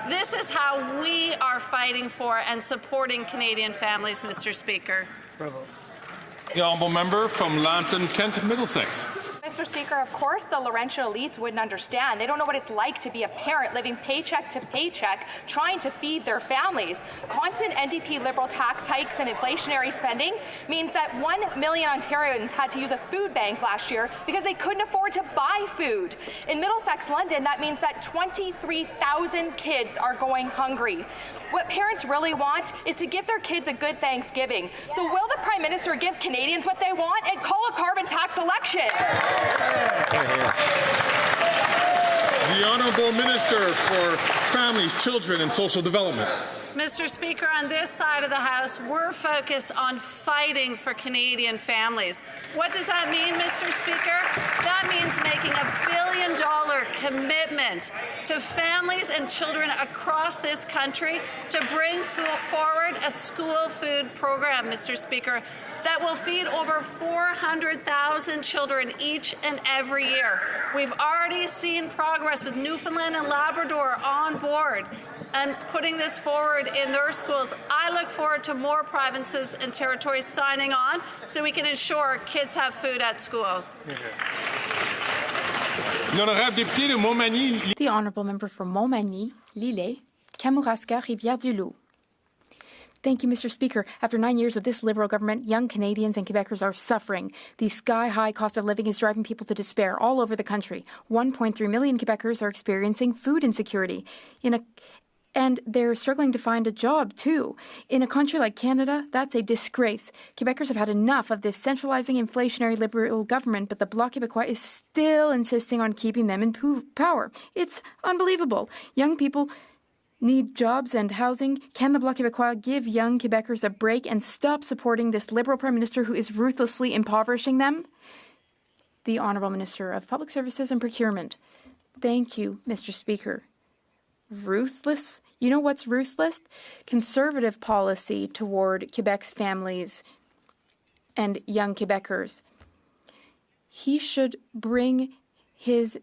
[SPEAKER 15] This is how we are fighting for and supporting Canadian families, Mr. Speaker.
[SPEAKER 10] The Honourable Member from Lambton, Kent, Middlesex.
[SPEAKER 14] Mr. Speaker, of course the Laurentian elites wouldn't understand. They don't know what it's like to be a parent living paycheck to paycheck, trying to feed their families. Constant NDP Liberal tax hikes and inflationary spending means that 1 million Ontarians had to use a food bank last year because they couldn't afford to buy food. In Middlesex, London, that means that 23,000 kids are going hungry. What parents really want is to give their kids a good Thanksgiving. So will the Prime Minister give Canadians what they want and call a carbon tax election?
[SPEAKER 10] The Honourable Minister for Families, Children and Social Development.
[SPEAKER 15] Mr. Speaker, on this side of the House, we're focused on fighting for Canadian families. What does that mean, Mr. Speaker? That means making a $1 billion commitment to families and children across this country to bring forward a school food program, Mr. Speaker, that will feed over 400,000 children each and every year. We've already seen progress with Newfoundland and Labrador on board and putting this forward in their schools. I look forward to more provinces and territories signing on so we can ensure kids have food at school.
[SPEAKER 4] The Honourable Member for Montmagny, Lillet, Kamouraska, Rivière-du-Loup. Thank you, Mr. Speaker. After 9 years of this Liberal government, young Canadians and Quebecers are suffering. The sky-high cost of living is driving people to despair all over the country. 1.3 million Quebecers are experiencing food insecurity. And they're struggling to find a job, too. In a country like Canada, that's a disgrace. Quebecers have had enough of this centralizing, inflationary Liberal government, but the Bloc Québécois is still insisting on keeping them in power. It's unbelievable. Young people need jobs and housing. Can the Bloc Québécois give young Quebecers a break and stop supporting this Liberal Prime Minister who is ruthlessly impoverishing them? The Honourable Minister of Public Services and Procurement. Thank you, Mr. Speaker. Ruthless? You know what's ruthless? Conservative policy toward Quebec's families and young Quebecers. He should bring his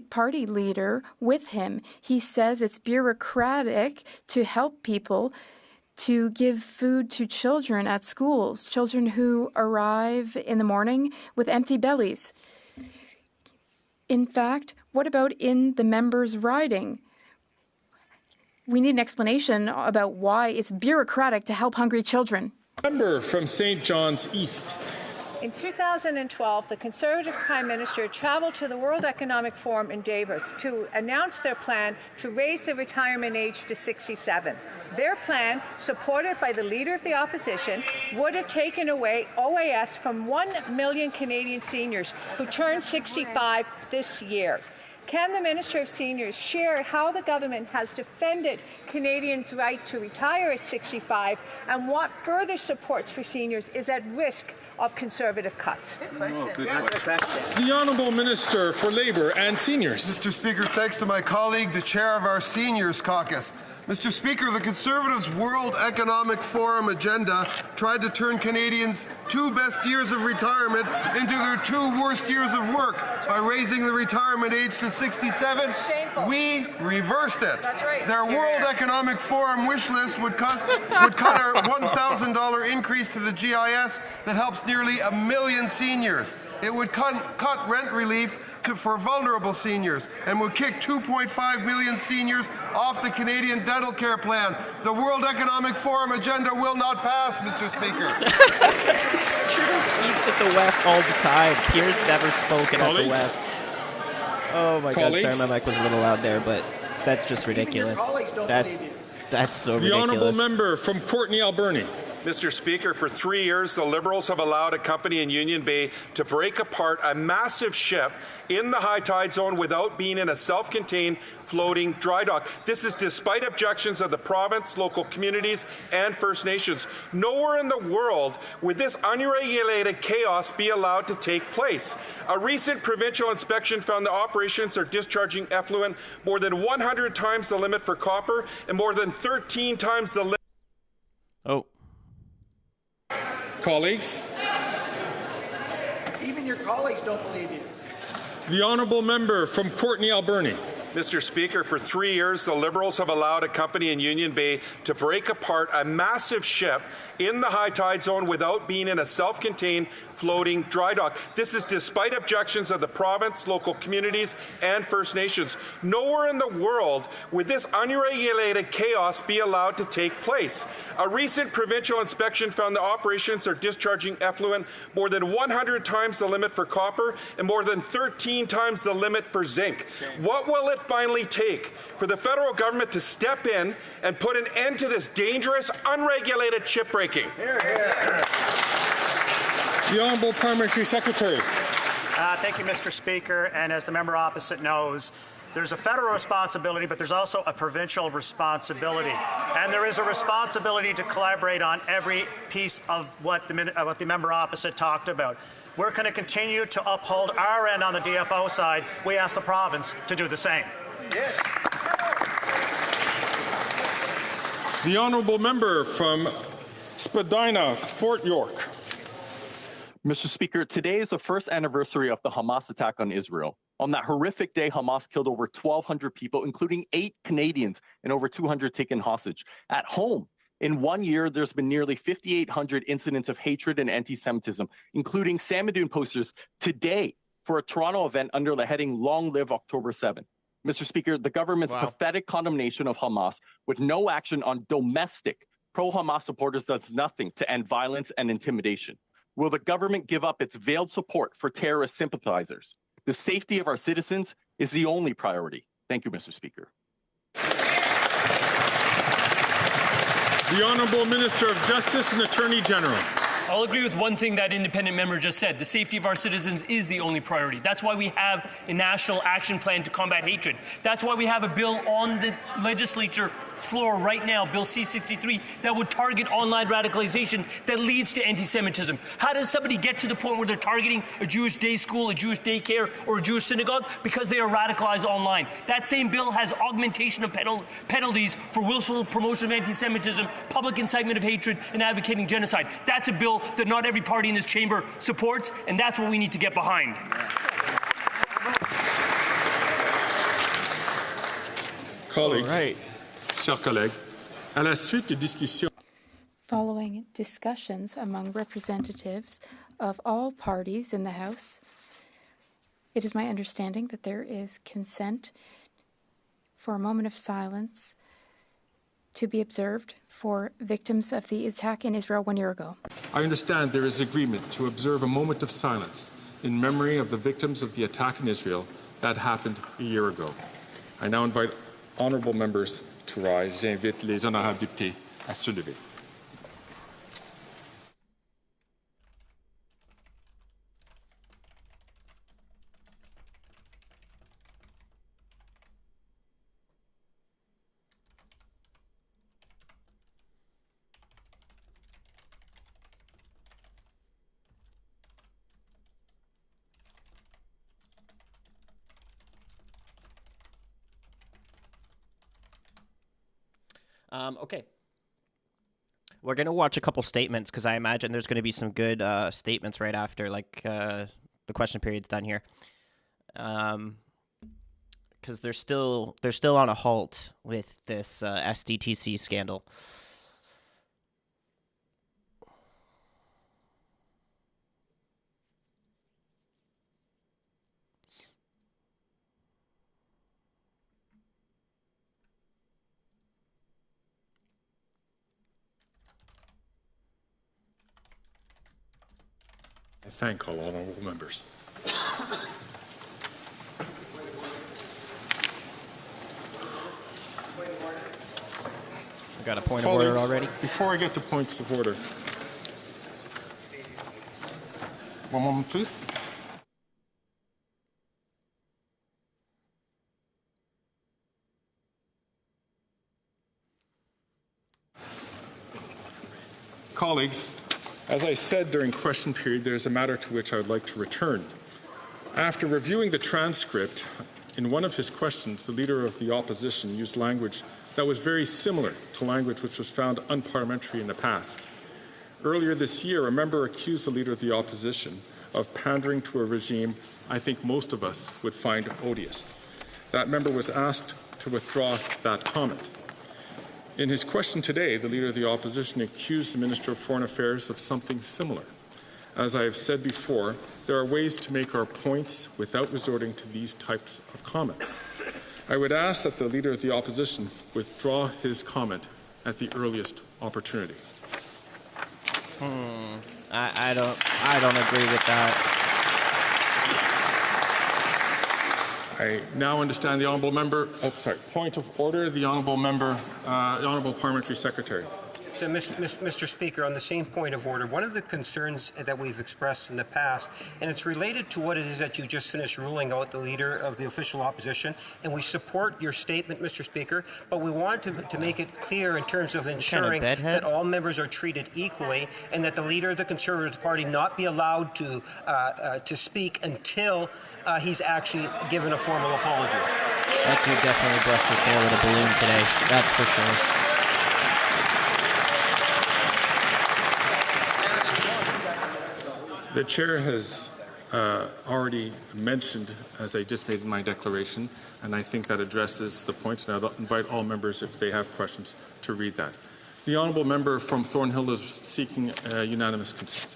[SPEAKER 4] party leader with him. He says it's bureaucratic to help people to give food to children at schools, children who arrive in the morning with empty bellies. In fact, what about in the members' riding? We need an explanation about why it's bureaucratic to help hungry children.
[SPEAKER 10] Member from St. John's East.
[SPEAKER 5] In 2012, the Conservative Prime Minister traveled to the World Economic Forum in Davos to announce their plan to raise the retirement age to 67. Their plan, supported by the Leader of the Opposition, would have taken away OAS from 1 million Canadian seniors who turn 65 this year. Can the Minister of Seniors share how the government has defended Canadians' right to retire at 65 and what further supports for seniors is at risk of Conservative cuts?
[SPEAKER 10] The Honourable Minister for Labour and Seniors.
[SPEAKER 17] Mr. Speaker, thanks to my colleague, the chair of our Seniors Caucus. Mr. Speaker, the Conservatives' World Economic Forum agenda tried to turn Canadians' 2 best years of retirement into their 2 worst years of work by raising the retirement age to 67. Shameful. We reversed it.
[SPEAKER 5] That's right.
[SPEAKER 17] Their World Economic Forum wish list would cut our $1,000 increase to the GIS that helps nearly 1 million seniors. It would cut rent relief for vulnerable seniors and would kick 2.5 million seniors off the Canadian dental care plan. The World Economic Forum agenda will not pass, Mr. Speaker.
[SPEAKER 16] Trudeau speaks at the WEF all the time. Pierre's never spoken at the WEF. Oh my God, sorry my mic was a little loud there, but that's just ridiculous. That's so ridiculous.
[SPEAKER 10] The Honourable Member from Courtenay, Alberni.
[SPEAKER 19] Mr. Speaker, for 3 years, the Liberals have allowed a company in Union Bay to break apart a massive ship in the high tide zone without being in a self-contained floating dry dock. This is despite objections of the province, local communities, and First Nations. Nowhere in the world would this unregulated chaos be allowed to take place. A recent provincial inspection found the operations are discharging effluent more than 100 times the limit for copper and more than 13 times the limit.
[SPEAKER 16] Oh.
[SPEAKER 10] Colleagues.
[SPEAKER 21] Even your colleagues don't believe you.
[SPEAKER 10] The Honourable Member from Courtenay, Alberni.
[SPEAKER 19] Mr. Speaker, for 3 years, the Liberals have allowed a company in Union Bay to break apart a massive ship in the high tide zone without being in a self-contained floating dry dock. This is despite objections of the province, local communities, and First Nations. Nowhere in the world would this unregulated chaos be allowed to take place. A recent provincial inspection found the operations are discharging effluent more than 100 times the limit for copper and more than 13 times the limit for zinc. What will it finally take for the federal government to step in and put an end to this dangerous, unregulated shipbreaking?
[SPEAKER 10] The Honourable Parliamentary Secretary.
[SPEAKER 2] Thank you, Mr. Speaker. And as the member opposite knows, there's a federal responsibility, but there's also a provincial responsibility. And there is a responsibility to collaborate on every piece of what the member opposite talked about. We're going to continue to uphold our end on the DFO side. We ask the province to do the same.
[SPEAKER 10] Yes. The Honourable Member from Spadina, Fort York.
[SPEAKER 3] Mr. Speaker, today is the first anniversary of the Hamas attack on Israel. On that horrific day, Hamas killed over 1,200 people, including 8 Canadians and over 200 taken hostage. At home, in 1 year, there's been nearly 5,800 incidents of hatred and anti-Semitism, including Samadoun posters today for a Toronto event under the heading Long Live October 7. Mr. Speaker, the government's pathetic condemnation of Hamas with no action on domestic pro-Hamas supporters does nothing to end violence and intimidation. Will the government give up its veiled support for terrorist sympathizers? The safety of our citizens is the only priority. Thank you, Mr. Speaker.
[SPEAKER 10] The Honourable Minister of Justice and Attorney General.
[SPEAKER 18] I'll agree with one thing that independent member just said. The safety of our citizens is the only priority. That's why we have a national action plan to combat hatred. That's why we have a bill on the legislature floor right now, Bill C-63, that would target online radicalization that leads to anti-Semitism. How does somebody get to the point where they're targeting a Jewish day school, a Jewish daycare, or a Jewish synagogue? Because they are radicalized online. That same bill has augmentation of penalties for willful promotion of anti-Semitism, public incitement of hatred, and advocating genocide. That's a bill that not every party in this chamber supports, and that's what we need to get behind.
[SPEAKER 10] Colleagues, chers collègues, à la suite des discussions.
[SPEAKER 4] Following discussions among representatives of all parties in the House, it is my understanding that there is consent for a moment of silence to be observed for victims of the attack in Israel 1 year ago.
[SPEAKER 10] I understand there is agreement to observe a moment of silence in memory of the victims of the attack in Israel that happened a year ago. I now invite honourable members to rise. J'invite les honorables députés à se lever.
[SPEAKER 16] Okay. We're going to watch a couple statements because I imagine there's going to be some good statements right after, like the question period's done here. Because they're still on a halt with this SDTC scandal.
[SPEAKER 10] I thank all honourable members.
[SPEAKER 16] I got a point of order already.
[SPEAKER 10] Before I get to points of order, one moment, please. Colleagues, as I said during question period, there is a matter to which I would like to return. After reviewing the transcript, in one of his questions, the Leader of the Opposition used language that was very similar to language which was found unparliamentary in the past. Earlier this year, a member accused the Leader of the Opposition of pandering to a regime I think most of us would find odious. That member was asked to withdraw that comment. In his question today, the Leader of the Opposition accused the Minister of Foreign Affairs of something similar. As I have said before, there are ways to make our points without resorting to these types of comments. I would ask that the Leader of the Opposition withdraw his comment at the earliest opportunity.
[SPEAKER 16] I don't agree with that.
[SPEAKER 10] I now understand the honourable member. Point of order. The honourable member, the honourable parliamentary secretary.
[SPEAKER 6] So, Mr. Speaker, on the same point of order, one of the concerns that we've expressed in the past, and it's related to what it is that you just finished ruling out, the Leader of the Official Opposition, and we support your statement, Mr. Speaker, but we want to make it clear in terms of ensuring that all members are treated equally and that the Leader of the Conservative Party not be allowed to speak until he's actually given a formal apology.
[SPEAKER 16] That dude definitely brushed his hair with a balloon today, that's for sure.
[SPEAKER 10] The chair has already mentioned, as I just made in my declaration, and I think that addresses the points, and I'll invite all members, if they have questions, to read that. The honourable member from Thornhill is seeking unanimous consent.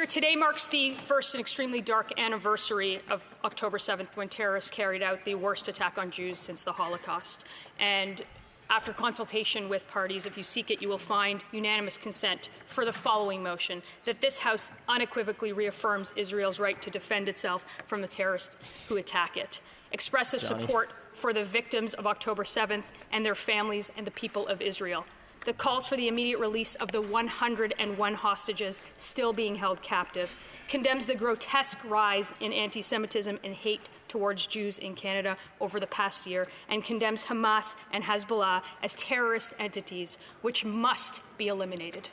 [SPEAKER 8] Today marks the first and extremely dark anniversary of October 7th, when terrorists carried out the worst attack on Jews since the Holocaust. And after consultation with parties, if you seek it, you will find unanimous consent for the following motion: that this House unequivocally reaffirms Israel's right to defend itself from the terrorists who attack it, expresses support for the victims of October 7th and their families and the people of Israel, that calls for the immediate release of the 101 hostages still being held captive, condemns the grotesque rise in anti-Semitism and hate towards Jews in Canada over the past year, and condemns Hamas and Hezbollah as terrorist entities which must be eliminated.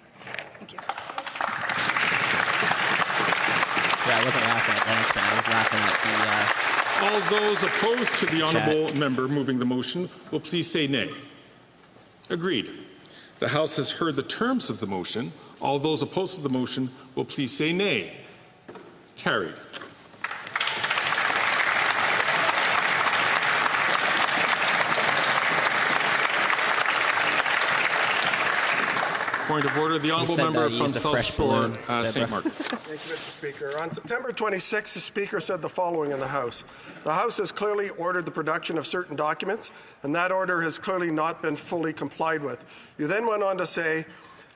[SPEAKER 8] Thank you.
[SPEAKER 16] Yeah, I wasn't laughing at Lance, I was laughing at
[SPEAKER 10] All those opposed to the honourable member moving the motion will please say nay. Agreed. The House has heard the terms of the motion. All those opposed to the motion will please say nay. Carried. Point of order. The honourable member from South Shore, St. Margaret's.
[SPEAKER 9] Thank you, Mr. Speaker. On September 26th, the Speaker said the following in the House. The House has clearly ordered the production of certain documents, and that order has clearly not been fully complied with. You then went on to say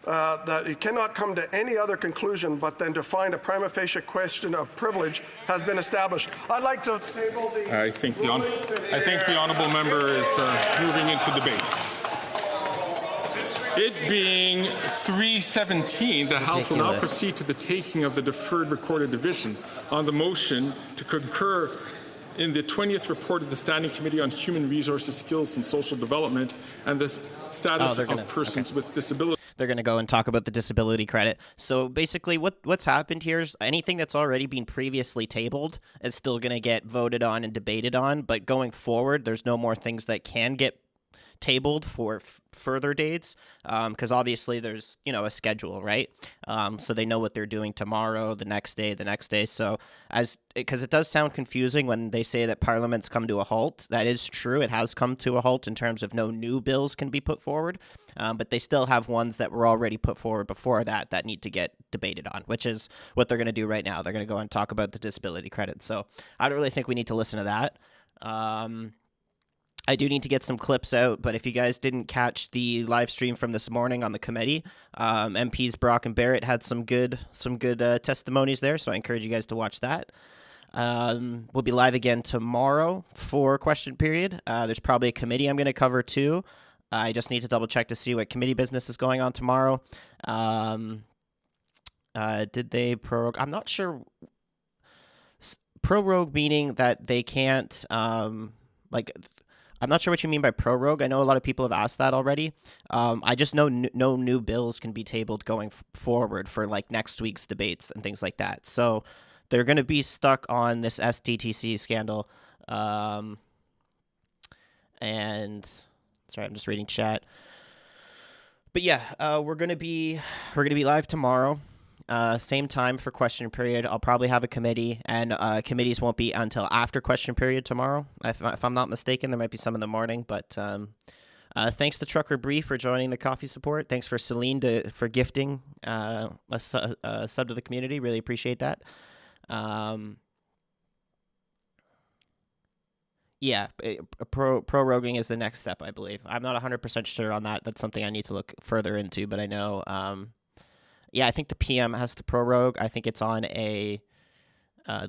[SPEAKER 9] that it cannot come to any other conclusion but then to find a prima facie question of privilege has been established. I'd like to table the...
[SPEAKER 10] I think the honourable member is moving into debate. It being 3:17, the House will now proceed to the taking of the deferred recorded division on the motion to concur in the 20th report of the Standing Committee on Human Resources, Skills and Social Development and the status of persons with disabilities.
[SPEAKER 16] They're going to go and talk about the disability credit. So basically what's happened here is anything that's already been previously tabled is still going to get voted on and debated on, but going forward, there's no more things that can get tabled for further dates, because obviously there's a schedule, right? So they know what they're doing tomorrow, the next day. So because it does sound confusing when they say that Parliament's come to a halt. That is true. It has come to a halt in terms of no new bills can be put forward, but they still have ones that were already put forward before that need to get debated on, which is what they're going to do right now. They're going to go and talk about the disability credit. So I don't really think we need to listen to that. I do need to get some clips out, but if you guys didn't catch the live stream from this morning on the committee, MPs Brock and Barrett had some good testimonies there, so I encourage you guys to watch that. We'll be live again tomorrow for question period. There's probably a committee I'm going to cover too. I just need to double check to see what committee business is going on tomorrow. Did they prorogue? I'm not sure. Prorogue meaning that they can't I'm not sure what you mean by prorogue. I know a lot of people have asked that already. I just know no new bills can be tabled going forward for next week's debates and things like that. So they're going to be stuck on this STTC scandal. And sorry, I'm just reading chat. But yeah, we're gonna be live tomorrow. same time for question period. I'll probably have a committee, and committees won't be until after question period tomorrow. If I'm not mistaken, there might be some in the morning. But thanks to Trucker Bree for joining the coffee support. Thanks for Celine for gifting a sub to the community. Really appreciate that. Yeah, proroguing is the next step, I believe. I'm not 100% sure on that. That's something I need to look further into, but I know, I think the PM has to prorogue. I think it's on a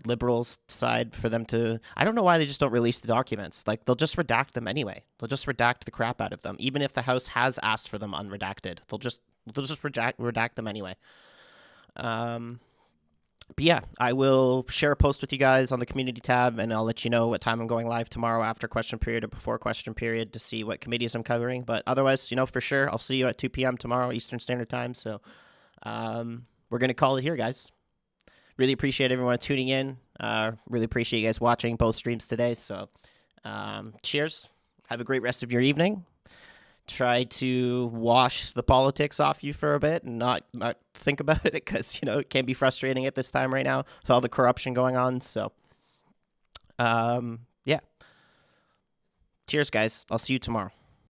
[SPEAKER 16] Liberals side for them to... I don't know why they just don't release the documents. Like, they'll just redact them anyway. They'll just redact the crap out of them. Even if the House has asked for them unredacted, they'll just redact them anyway. But yeah, I will share a post with you guys on the community tab, and I'll let you know what time I'm going live tomorrow after question period or before question period to see what committees I'm covering. But otherwise, for sure, I'll see you at 2 p.m. tomorrow Eastern Standard Time. So we're going to call it here, guys. Really appreciate everyone tuning in. Really appreciate you guys watching both streams today. So cheers. Have a great rest of your evening. Try to wash the politics off you for a bit and not think about it, because it can be frustrating at this time right now with all the corruption going on. So yeah, cheers guys, I'll see you tomorrow.